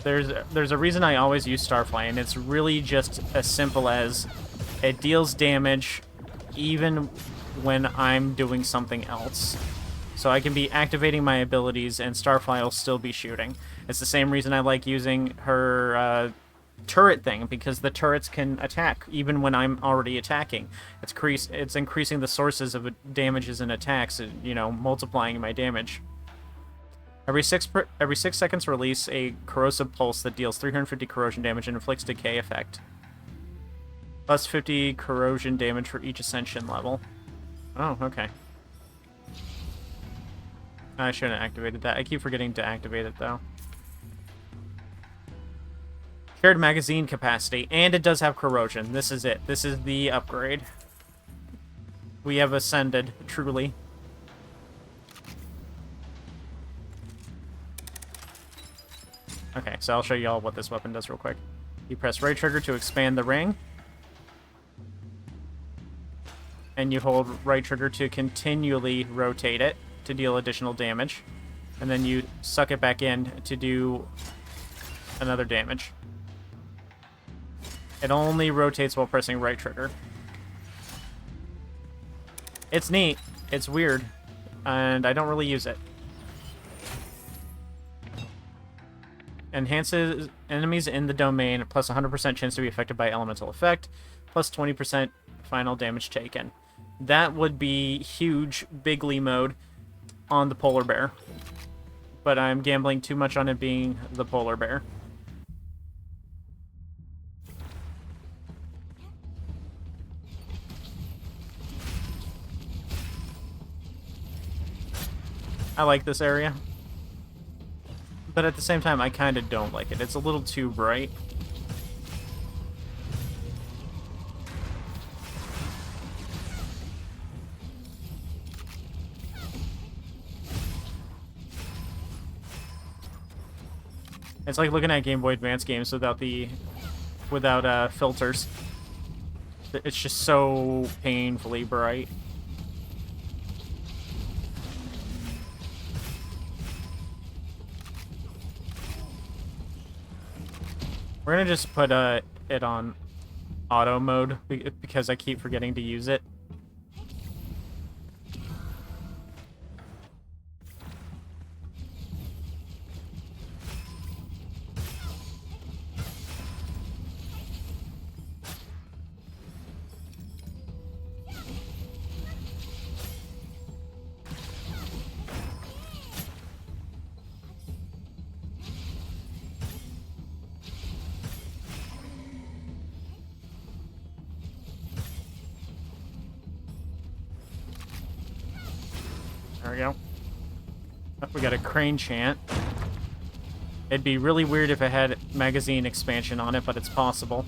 There's a reason I always use Starfly, and it's really just as simple as it deals damage even when I'm doing something else. So I can be activating my abilities, and Starfly will still be shooting. It's the same reason I like using her... turret thing, because the turrets can attack even when I'm already attacking. It's increasing the sources of damages and attacks, you know, multiplying my damage. Every 6 seconds release a corrosive pulse that deals 350 corrosion damage and inflicts decay effect. Plus 50 corrosion damage for each ascension level. Oh, okay. I shouldn't have activated that. I keep forgetting to activate it though. Shared magazine capacity, and it does have corrosion. This is it. This is the upgrade. We have ascended, truly. Okay, so I'll show you all what this weapon does real quick. You press right trigger to expand the ring. And you hold right trigger to continually rotate it to deal additional damage. And then you suck it back in to do another damage. It only rotates while pressing right trigger. It's neat. It's weird. And I don't really use it. Enhances enemies in the domain, plus 100% chance to be affected by elemental effect, plus 20% final damage taken. That would be huge, bigly mode on the polar bear. But I'm gambling too much on it being the polar bear. I like this area. But at the same time, I kind of don't like it. It's a little too bright. It's like looking at Game Boy Advance games without filters. It's just so painfully bright. We're gonna just put it on auto mode because I keep forgetting to use it. There we go. Oh, we got a crane chant. It'd be really weird if it had magazine expansion on it, but it's possible.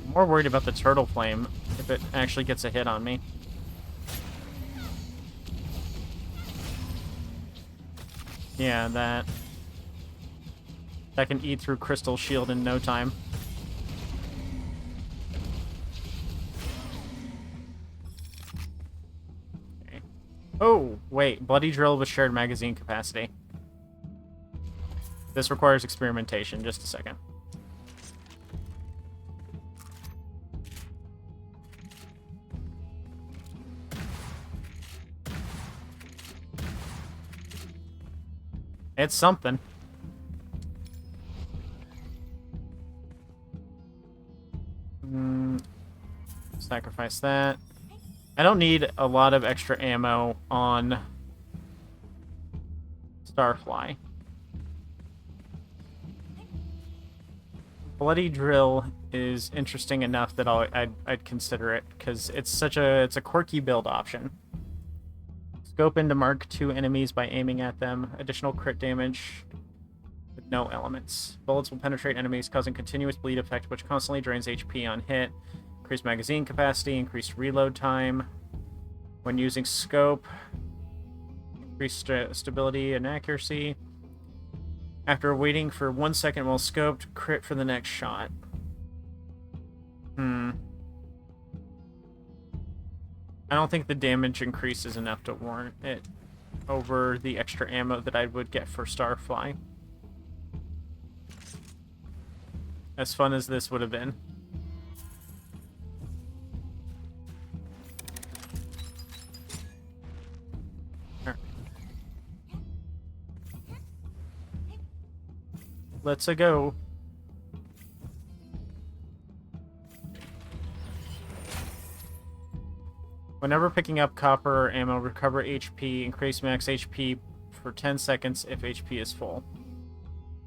I'm more worried about the turtle flame if it actually gets a hit on me. Yeah, that can eat through Crystal Shield in no time. Okay. Oh, wait. Bloody Drill with shared magazine capacity. This requires experimentation. Just a second. It's something. Sacrifice that. I don't need a lot of extra ammo on Starfly. Bloody Drill is interesting enough that I'd consider it because it's a quirky build option. Scope into Mark II enemies by aiming at them. Additional crit damage with no elements. Bullets will penetrate enemies, causing continuous bleed effect, which constantly drains HP on hit. Increased magazine capacity, increased reload time. When using scope, increased stability and accuracy. After waiting for 1 second while scoped, crit for the next shot. I don't think the damage increase is enough to warrant it over the extra ammo that I would get for Starfly. As fun as this would have been. Let's go. Whenever picking up copper or ammo, recover HP, increase max HP for 10 seconds if HP is full.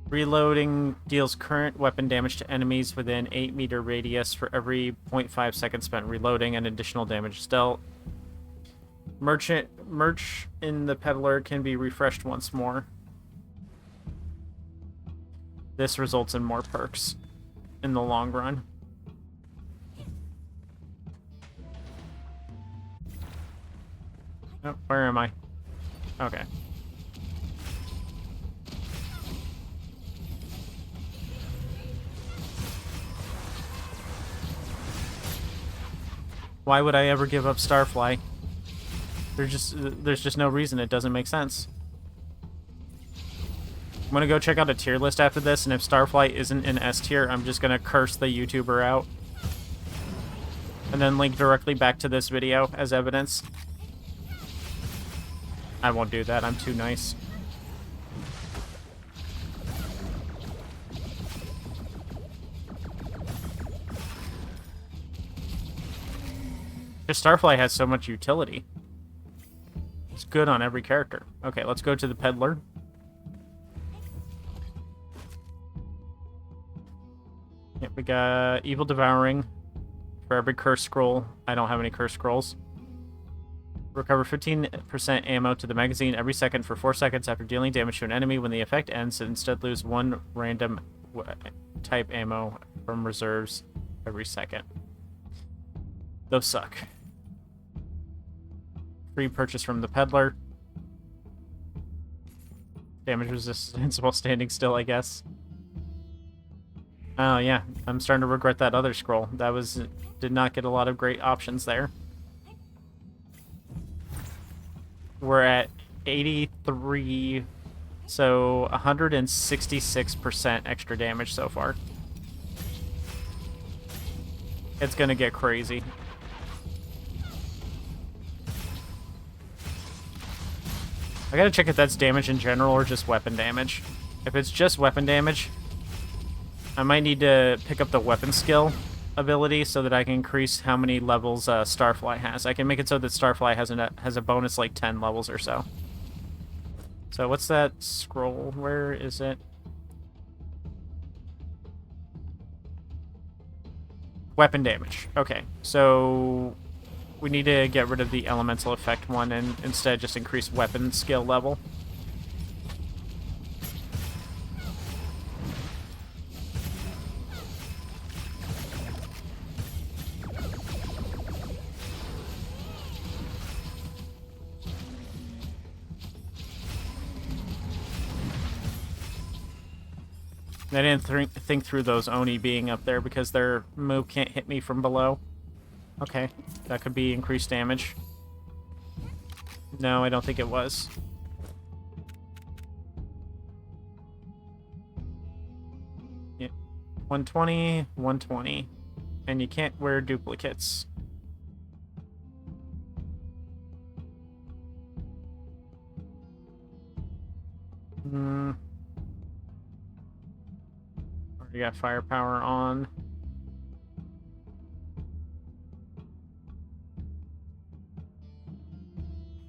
Reloading deals current weapon damage to enemies within 8-meter radius for every 0.5 seconds spent reloading, and additional damage is dealt. Merch in the peddler can be refreshed once more. This results in more perks in the long run. Oh, where am I? Okay. Why would I ever give up Starfly? There's just no reason. It doesn't make sense. I'm gonna go check out a tier list after this, and if Starflight isn't in S tier, I'm just gonna curse the YouTuber out. And then link directly back to this video as evidence. I won't do that, I'm too nice. Just Starflight has so much utility. It's good on every character. Okay, let's go to the Peddler. Yep, we got Evil Devouring for every curse scroll. I don't have any curse scrolls. Recover 15% ammo to the magazine every second for 4 seconds after dealing damage to an enemy. When the effect ends, instead lose 1 random type ammo from reserves every second. Those suck. Free purchase from the Peddler. Damage resistance while standing still, I guess. Oh yeah, I'm starting to regret that other scroll. Did not get a lot of great options there. We're at 83, so 166% extra damage so far. It's gonna get crazy. I gotta check if that's damage in general or just weapon damage. If it's just weapon damage, I might need to pick up the weapon skill ability so that I can increase how many levels Starflight has. I can make it so that Starflight has a bonus like 10 levels or so. So what's that scroll? Where is it? Weapon damage. Okay, so we need to get rid of the elemental effect one and instead just increase weapon skill level. I didn't think through those Oni being up there because their move can't hit me from below. Okay, that could be increased damage. No, I don't think it was. Yeah, 120, 120. And you can't wear duplicates. Already got firepower on.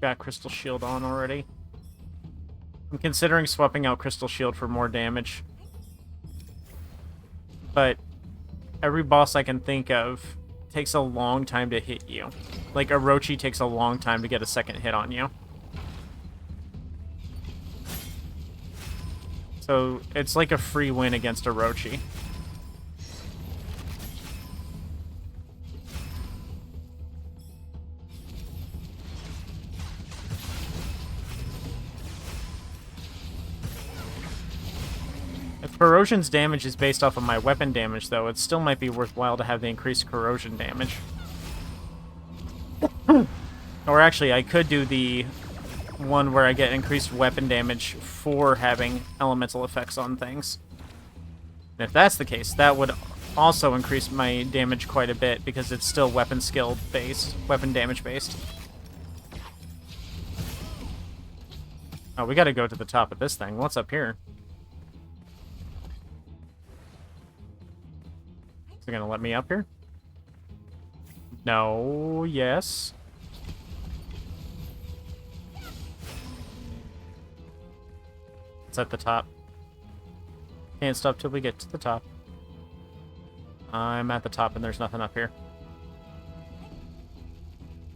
Got Crystal Shield on already. I'm considering swapping out Crystal Shield for more damage. But every boss I can think of takes a long time to hit you. Like Orochi takes a long time to get a second hit on you. So it's like a free win against Orochi. If corrosion's damage is based off of my weapon damage, though, it still might be worthwhile to have the increased corrosion damage. Or actually, I could do the one where I get increased weapon damage for having elemental effects on things. And if that's the case, that would also increase my damage quite a bit because it's still weapon skill based, weapon damage based. Oh, we gotta go to the top of this thing. What's up here? Is it gonna let me up here? No, yes. It's at the top. Can't stop till we get to the top. I'm at the top and there's nothing up here.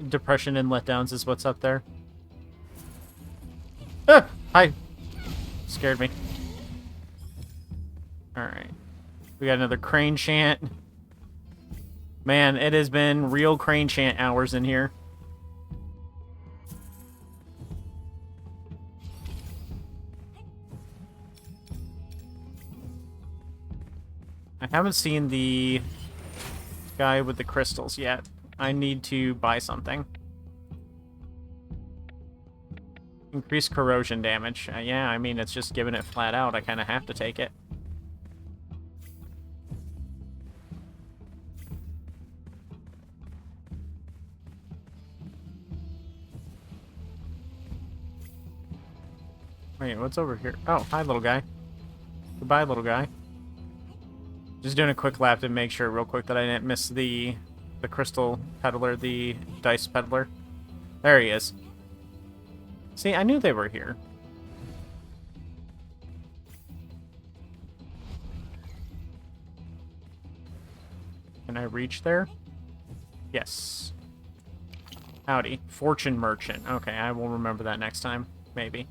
Depression and letdowns is what's up there. Ah! Hi! Scared me. Alright. We got another Crane Chant. Man, it has been real Crane Chant hours in here. I haven't seen the guy with the crystals yet. I need to buy something. Increased corrosion damage. Yeah, I mean, it's just giving it flat out. I kind of have to take it. Wait, what's over here? Oh, hi, little guy. Goodbye, little guy. Just doing a quick lap to make sure real quick that I didn't miss the crystal peddler, the dice peddler. There he is. See, I knew they were here. Can I reach there? Yes. Howdy. Fortune merchant. Okay, I will remember that next time. Maybe.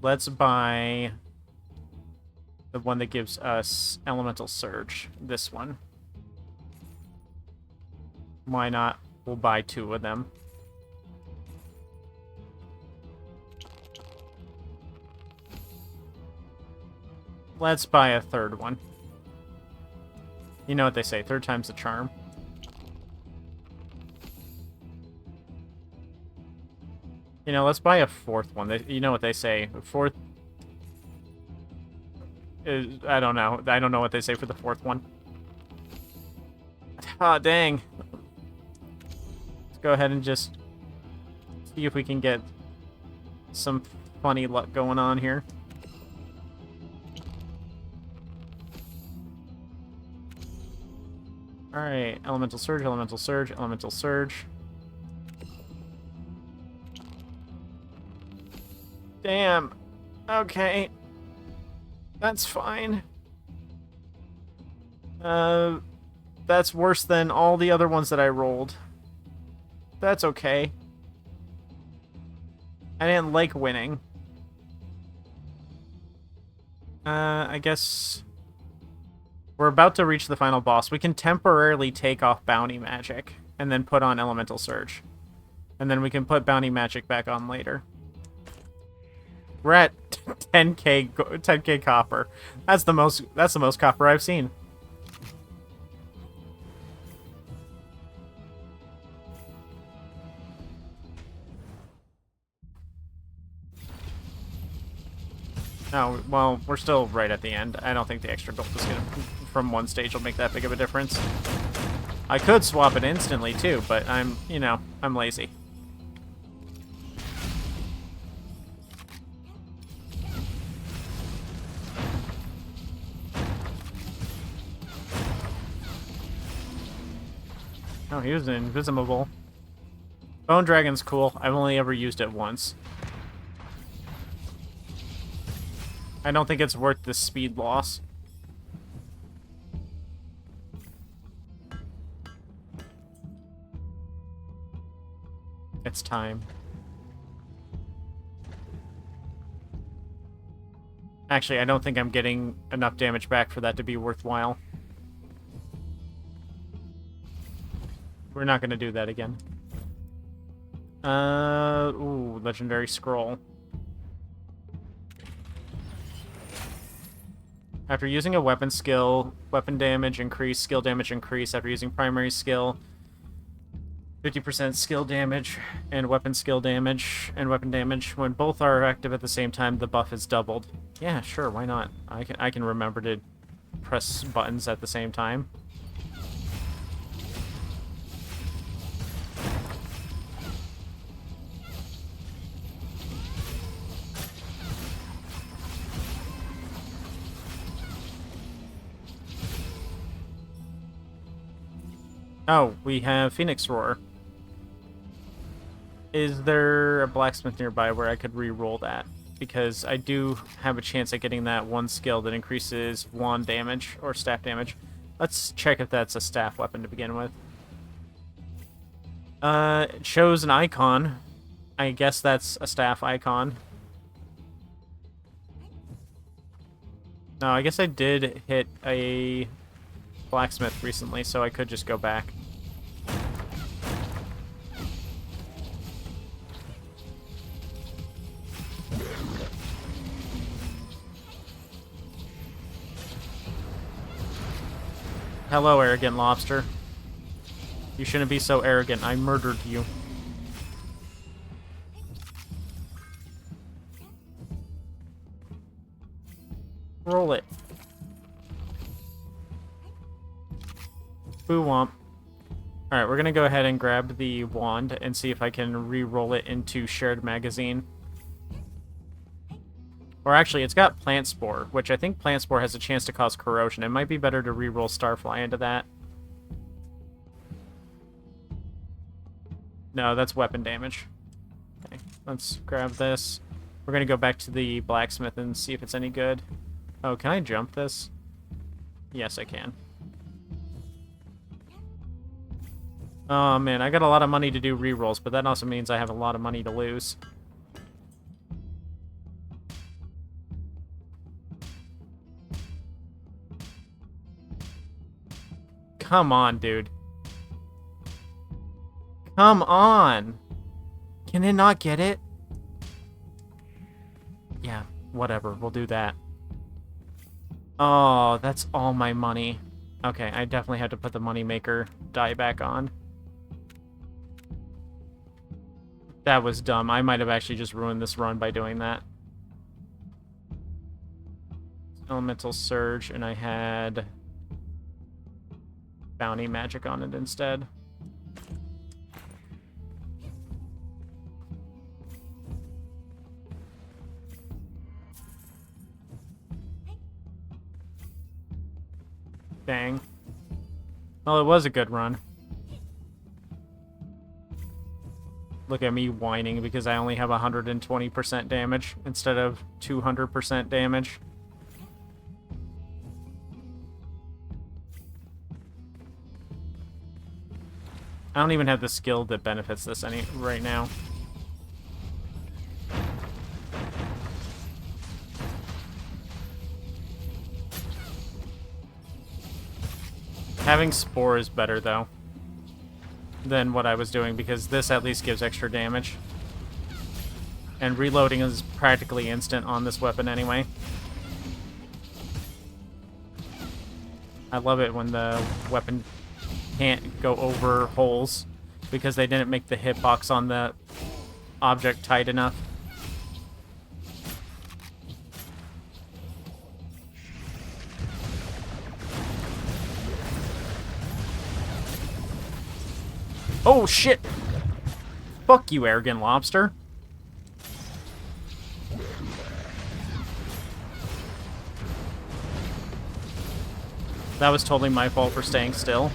Let's buy the one that gives us Elemental Surge. This one. Why not? We'll buy 2 of them. Let's buy a 3rd one. You know what they say, 3rd time's the charm. You know, let's buy a 4th one. You know what they say, 4th... I don't know. I don't know what they say for the 4th one. Ah, dang. Let's go ahead and just see if we can get some funny luck going on here. Alright, Elemental Surge, Elemental Surge, Elemental Surge. Damn. Okay. That's fine. That's worse than all the other ones that I rolled. That's okay. I didn't like winning. I guess... We're about to reach the final boss. We can temporarily take off Bounty Magic and then put on Elemental Surge. And then we can put Bounty Magic back on later. We're at 10k copper. That's the most copper I've seen. Oh, well, we're still right at the end. I don't think the extra gold is gonna, from one stage, will make that big of a difference. I could swap it instantly, too, but I'm lazy. Oh, he was invisible. Bone Dragon's cool. I've only ever used it once. I don't think it's worth the speed loss. It's time. Actually, I don't think I'm getting enough damage back for that to be worthwhile. We're not going to do that again. Ooh, Legendary Scroll. After using a weapon skill, weapon damage increase, skill damage increase. After using primary skill, 50% skill damage and weapon skill damage and weapon damage. When both are active at the same time, the buff is doubled. Yeah, sure, why not? I can remember to press buttons at the same time. Oh, we have Phoenix Roar. Is there a blacksmith nearby where I could re-roll that? Because I do have a chance at getting that one skill that increases wand damage or staff damage. Let's check if that's a staff weapon to begin with. It shows an icon. I guess that's a staff icon. No, I guess I did hit a blacksmith recently, so I could just go back. Hello, arrogant lobster. You shouldn't be so arrogant. I murdered you. Roll it. Boo womp. Alright, we're gonna go ahead and grab the wand and see if I can re-roll it into shared magazine. Or actually, it's got Plant Spore, which I think Plant Spore has a chance to cause corrosion. It might be better to re-roll Starfly into that. No, that's weapon damage. Okay, let's grab this. We're gonna go back to the blacksmith and see if it's any good. Oh, can I jump this? Yes, I can. Oh, man, I got a lot of money to do rerolls, but that also means I have a lot of money to lose. Come on, dude. Come on! Can it not get it? Yeah, whatever, we'll do that. Oh, that's all my money. Okay, I definitely had to put the moneymaker die back on. That was dumb. I might have actually just ruined this run by doing that. Elemental Surge, and I had Bounty Magic on it instead. Dang. Well, it was a good run. Look at me whining because I only have 120% damage instead of 200% damage. I don't even have the skill that benefits this right now. Having Spore is better, though, than what I was doing, because this at least gives extra damage. And reloading is practically instant on this weapon anyway. I love it when the weapon can't go over holes because they didn't make the hitbox on the object tight enough. Oh, shit! Fuck you, arrogant lobster. That was totally my fault for staying still.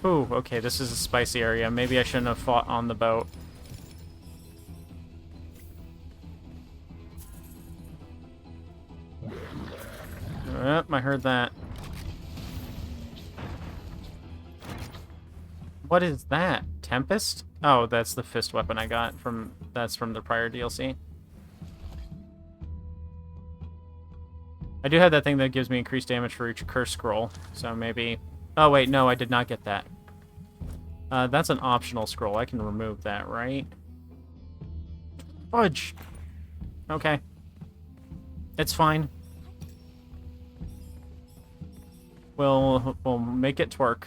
Ooh, okay, this is a spicy area. Maybe I shouldn't have fought on the boat. I heard that. What is that? Tempest? Oh, that's the fist weapon I got from... That's from the prior DLC. I do have that thing that gives me increased damage for each curse scroll, so maybe... Oh, wait, no, I did not get that. That's an optional scroll. I can remove that, right? Fudge! Okay. It's fine. We'll make it twerk.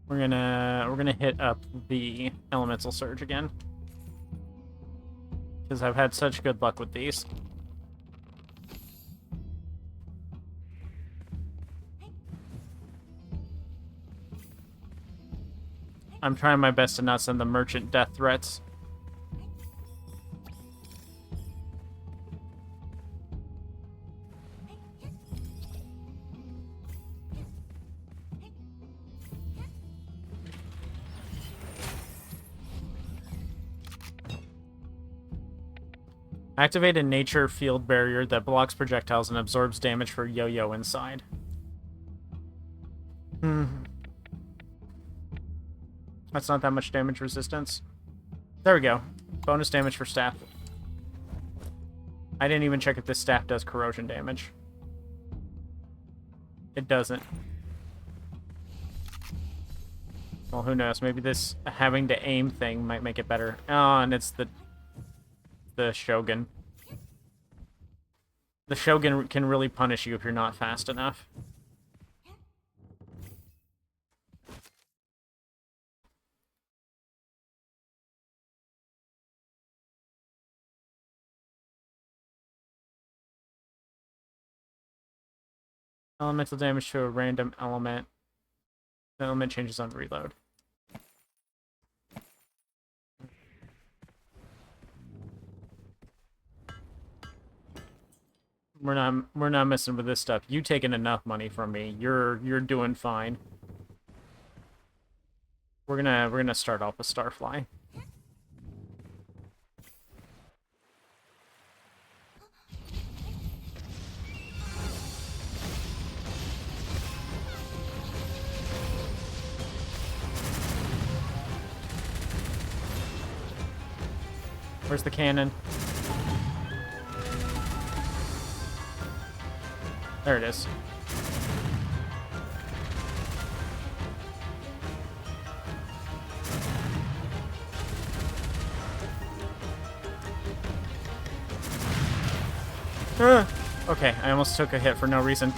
We're gonna hit up the Elemental Surge again. Because I've had such good luck with these. I'm trying my best to not send the merchant death threats. Activate a nature field barrier that blocks projectiles and absorbs damage for yo-yo inside. That's not that much damage resistance. There we go. Bonus damage for staff. I didn't even check if this staff does corrosion damage. It doesn't. Well, who knows? Maybe this having to aim thing might make it better. Oh, and it's the... the Shogun. The Shogun can really punish you if you're not fast enough. Elemental damage to a random element. The element changes on reload. We're not messing with this stuff. You taking enough money from me. You're doing fine. We're gonna start off with Starfly. Where's the cannon? There it is. Okay, I almost took a hit for no reason.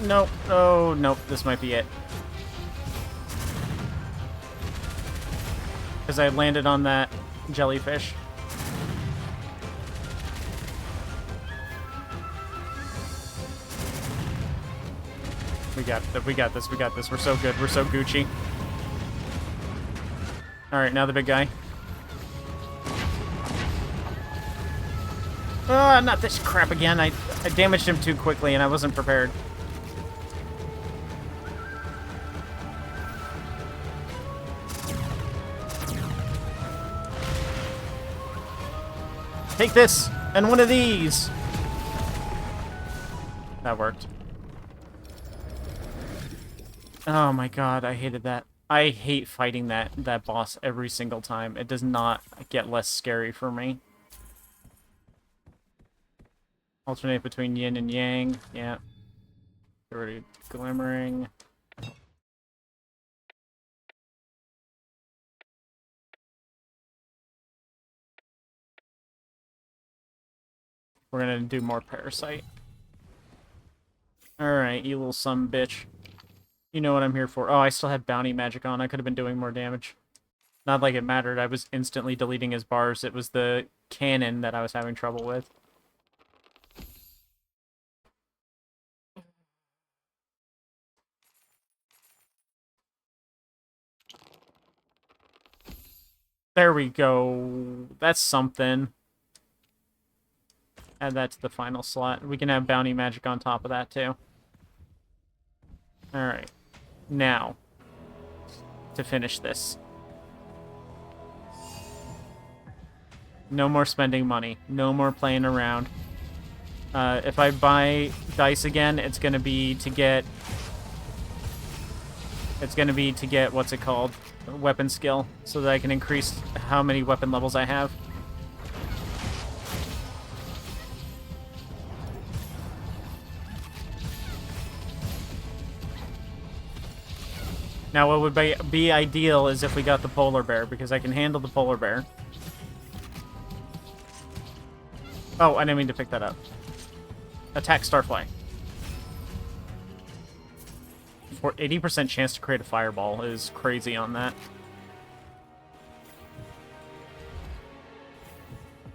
Nope. Oh, nope. This might be it. Because I landed on that jellyfish. We got this. We got this. We're so good. We're so Gucci. Alright, now the big guy. Oh, not this crap again. I damaged him too quickly and I wasn't prepared. Take this, and one of these! That worked. Oh my god, I hated that. I hate fighting that boss every single time. It does not get less scary for me. Alternate between yin and yang. Yeah. Already glimmering. We're gonna do more Parasite. Alright, you little sumbitch. You know what I'm here for. Oh, I still had Bounty Magic on. I could have been doing more damage. Not like it mattered. I was instantly deleting his bars. It was the cannon that I was having trouble with. There we go. That's something. Add that to the final slot. We can have Bounty Magic on top of that, too. Alright. Now, to finish this. No more spending money. No more playing around. If I buy dice again, it's going to be to get... It's going to be to get, what's it called? Weapon skill. So that I can increase how many weapon levels I have. Now, what would be ideal is if we got the polar bear, because I can handle the polar bear. Oh, I didn't mean to pick that up. Attack Starfly. For 80% chance to create a fireball is crazy on that.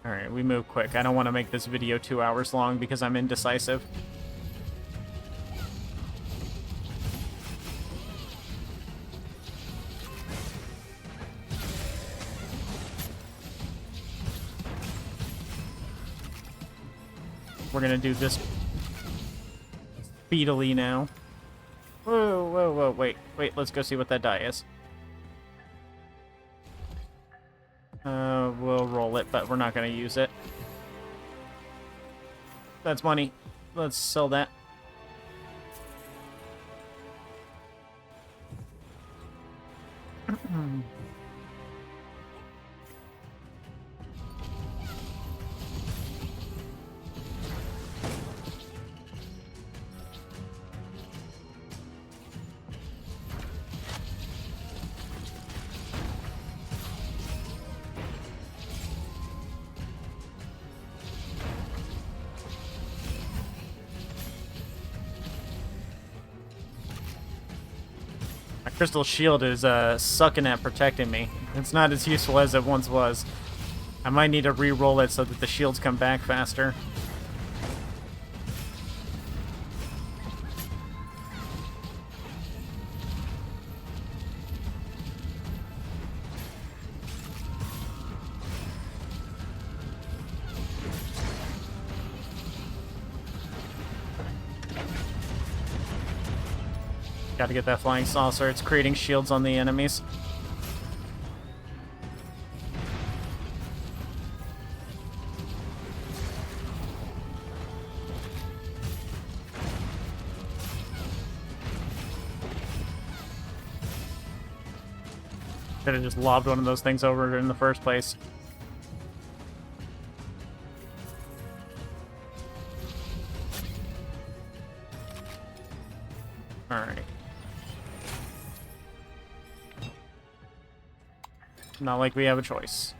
Alright, we move quick. I don't want to make this video 2 hours long because I'm indecisive. We're gonna do this speedily now. Whoa, whoa, whoa, wait, let's go see what that die is. We'll roll it, but we're not gonna use it. That's money. Let's sell that. Crystal Shield is sucking at protecting me. It's not as useful as it once was. I might need to re-roll it so that the shields come back faster. Gotta get that flying saucer. It's creating shields on the enemies. Should have just lobbed one of those things over in the first place. Alright. Not like we have a choice.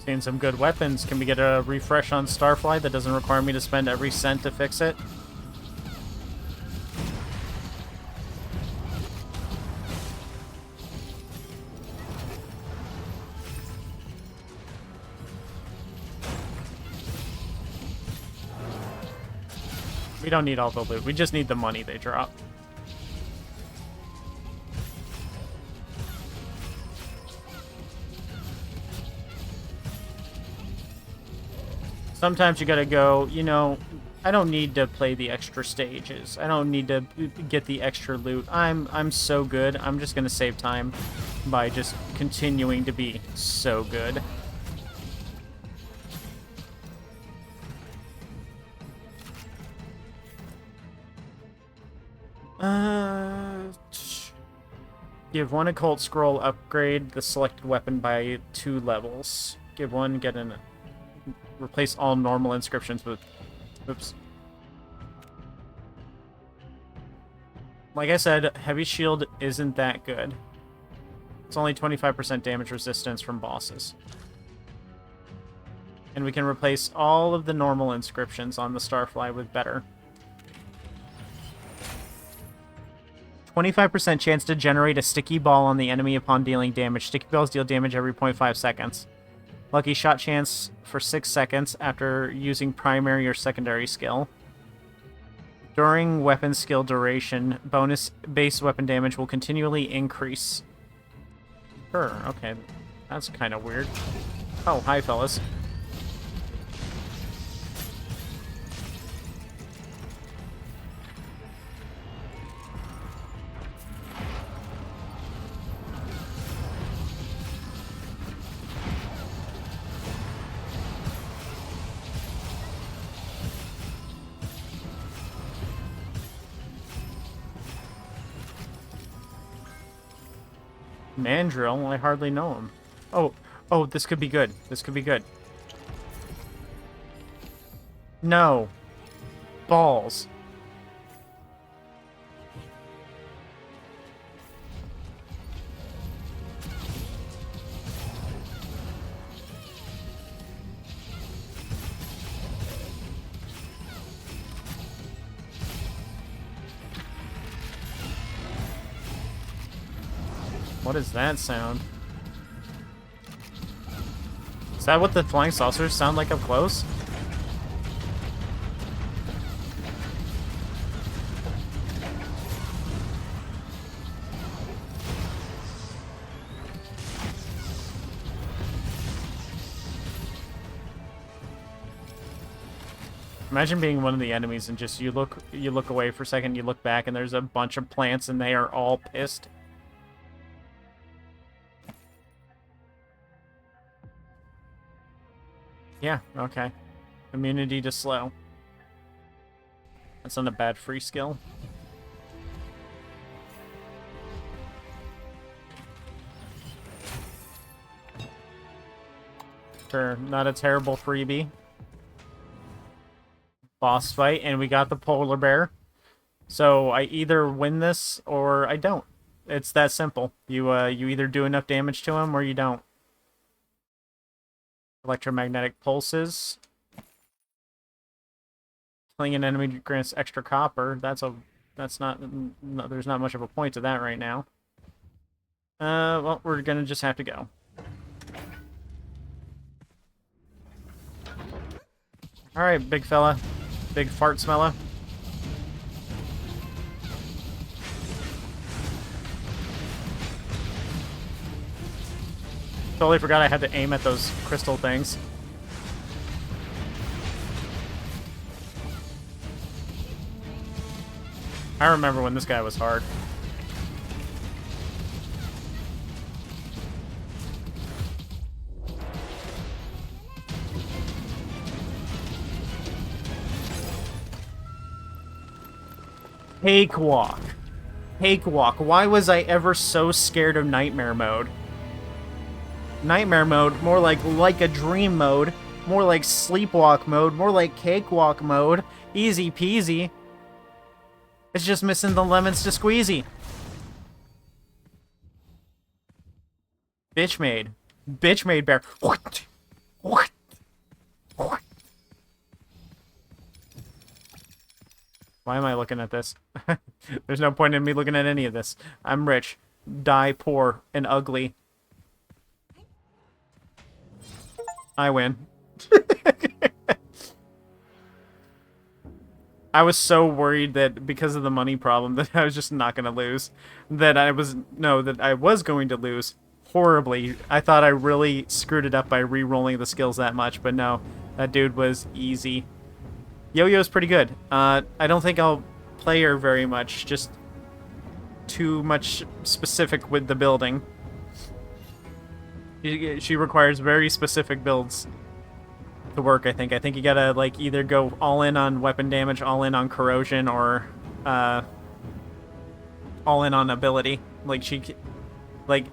Seeing some good weapons. Can we get a refresh on Starfly that doesn't require me to spend every cent to fix it? We don't need all the loot. We just need the money they drop. Sometimes you gotta go, you know, I don't need to play the extra stages. I don't need to get the extra loot. I'm so good. I'm just gonna save time by just continuing to be so good. Give one occult scroll, upgrade the selected weapon by 2 levels. Give one, get an... Replace all normal inscriptions with... Oops. Like I said, Heavy Shield isn't that good. It's only 25% damage resistance from bosses. And we can replace all of the normal inscriptions on the Starfly with better. 25% chance to generate a sticky ball on the enemy upon dealing damage. Sticky balls deal damage every 0.5 seconds. Lucky shot chance for 6 seconds after using primary or secondary skill. During weapon skill duration, bonus base weapon damage will continually increase. Sure, okay. That's kind of weird. Oh, hi, fellas. Mandrill? I hardly know him. Oh, this could be good. This could be good. No. Balls. What is that sound? Is that what the flying saucers sound like up close? Imagine being one of the enemies and just you look away for a second, you look back and there's a bunch of plants and they are all pissed. Yeah, okay. Immunity to slow. That's not a bad free skill. Sure, not a terrible freebie. Boss fight, and we got the polar bear. So I either win this or I don't. It's that simple. You either do enough damage to him or you don't. Electromagnetic pulses. Killing an enemy grants extra copper. That's not no, there's not much of a point to that right now. Well, we're gonna just have to go. Alright, big fella. Big fart smella. Totally forgot I had to aim at those crystal things. I remember when this guy was hard. Cakewalk. Cakewalk. Why was I ever so scared of Nightmare mode? Nightmare mode, more like a dream mode, more like sleepwalk mode, more like cakewalk mode. Easy peasy. It's just missing the lemons to squeezy. Bitch made. Bitch made bear. What? What? What? Why am I looking at this? There's no point in me looking at any of this. I'm rich. Die poor and ugly. I win. I was so worried that because of the money problem that I was just not going to lose. That I was going to lose horribly. I thought I really screwed it up by re-rolling the skills that much, but no. That dude was easy. Yo-Yo's pretty good. I don't think I'll play her very much, just too much specific with the building. She requires very specific builds to work, I think. I think you gotta, like, either go all in on weapon damage, all in on corrosion, or, all in on ability. Like,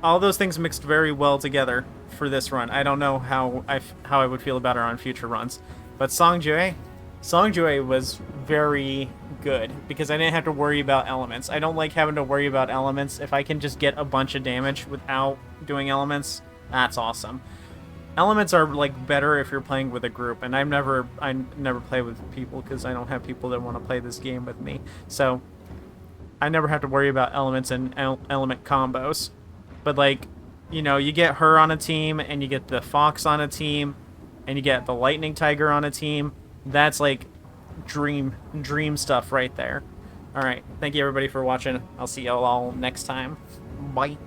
all those things mixed very well together for this run. I don't know how I would feel about her on future runs. But Songjue was very good, because I didn't have to worry about elements. I don't like having to worry about elements. If I can just get a bunch of damage without doing elements, that's awesome. Elements are, like, better if you're playing with a group, and I never play with people because I don't have people that want to play this game with me. So I never have to worry about elements and element combos. But, like, you know, you get her on a team, and you get the fox on a team, and you get the lightning tiger on a team. That's, like, dream stuff right there. Alright, thank you everybody for watching. I'll see y'all all next time. Bye.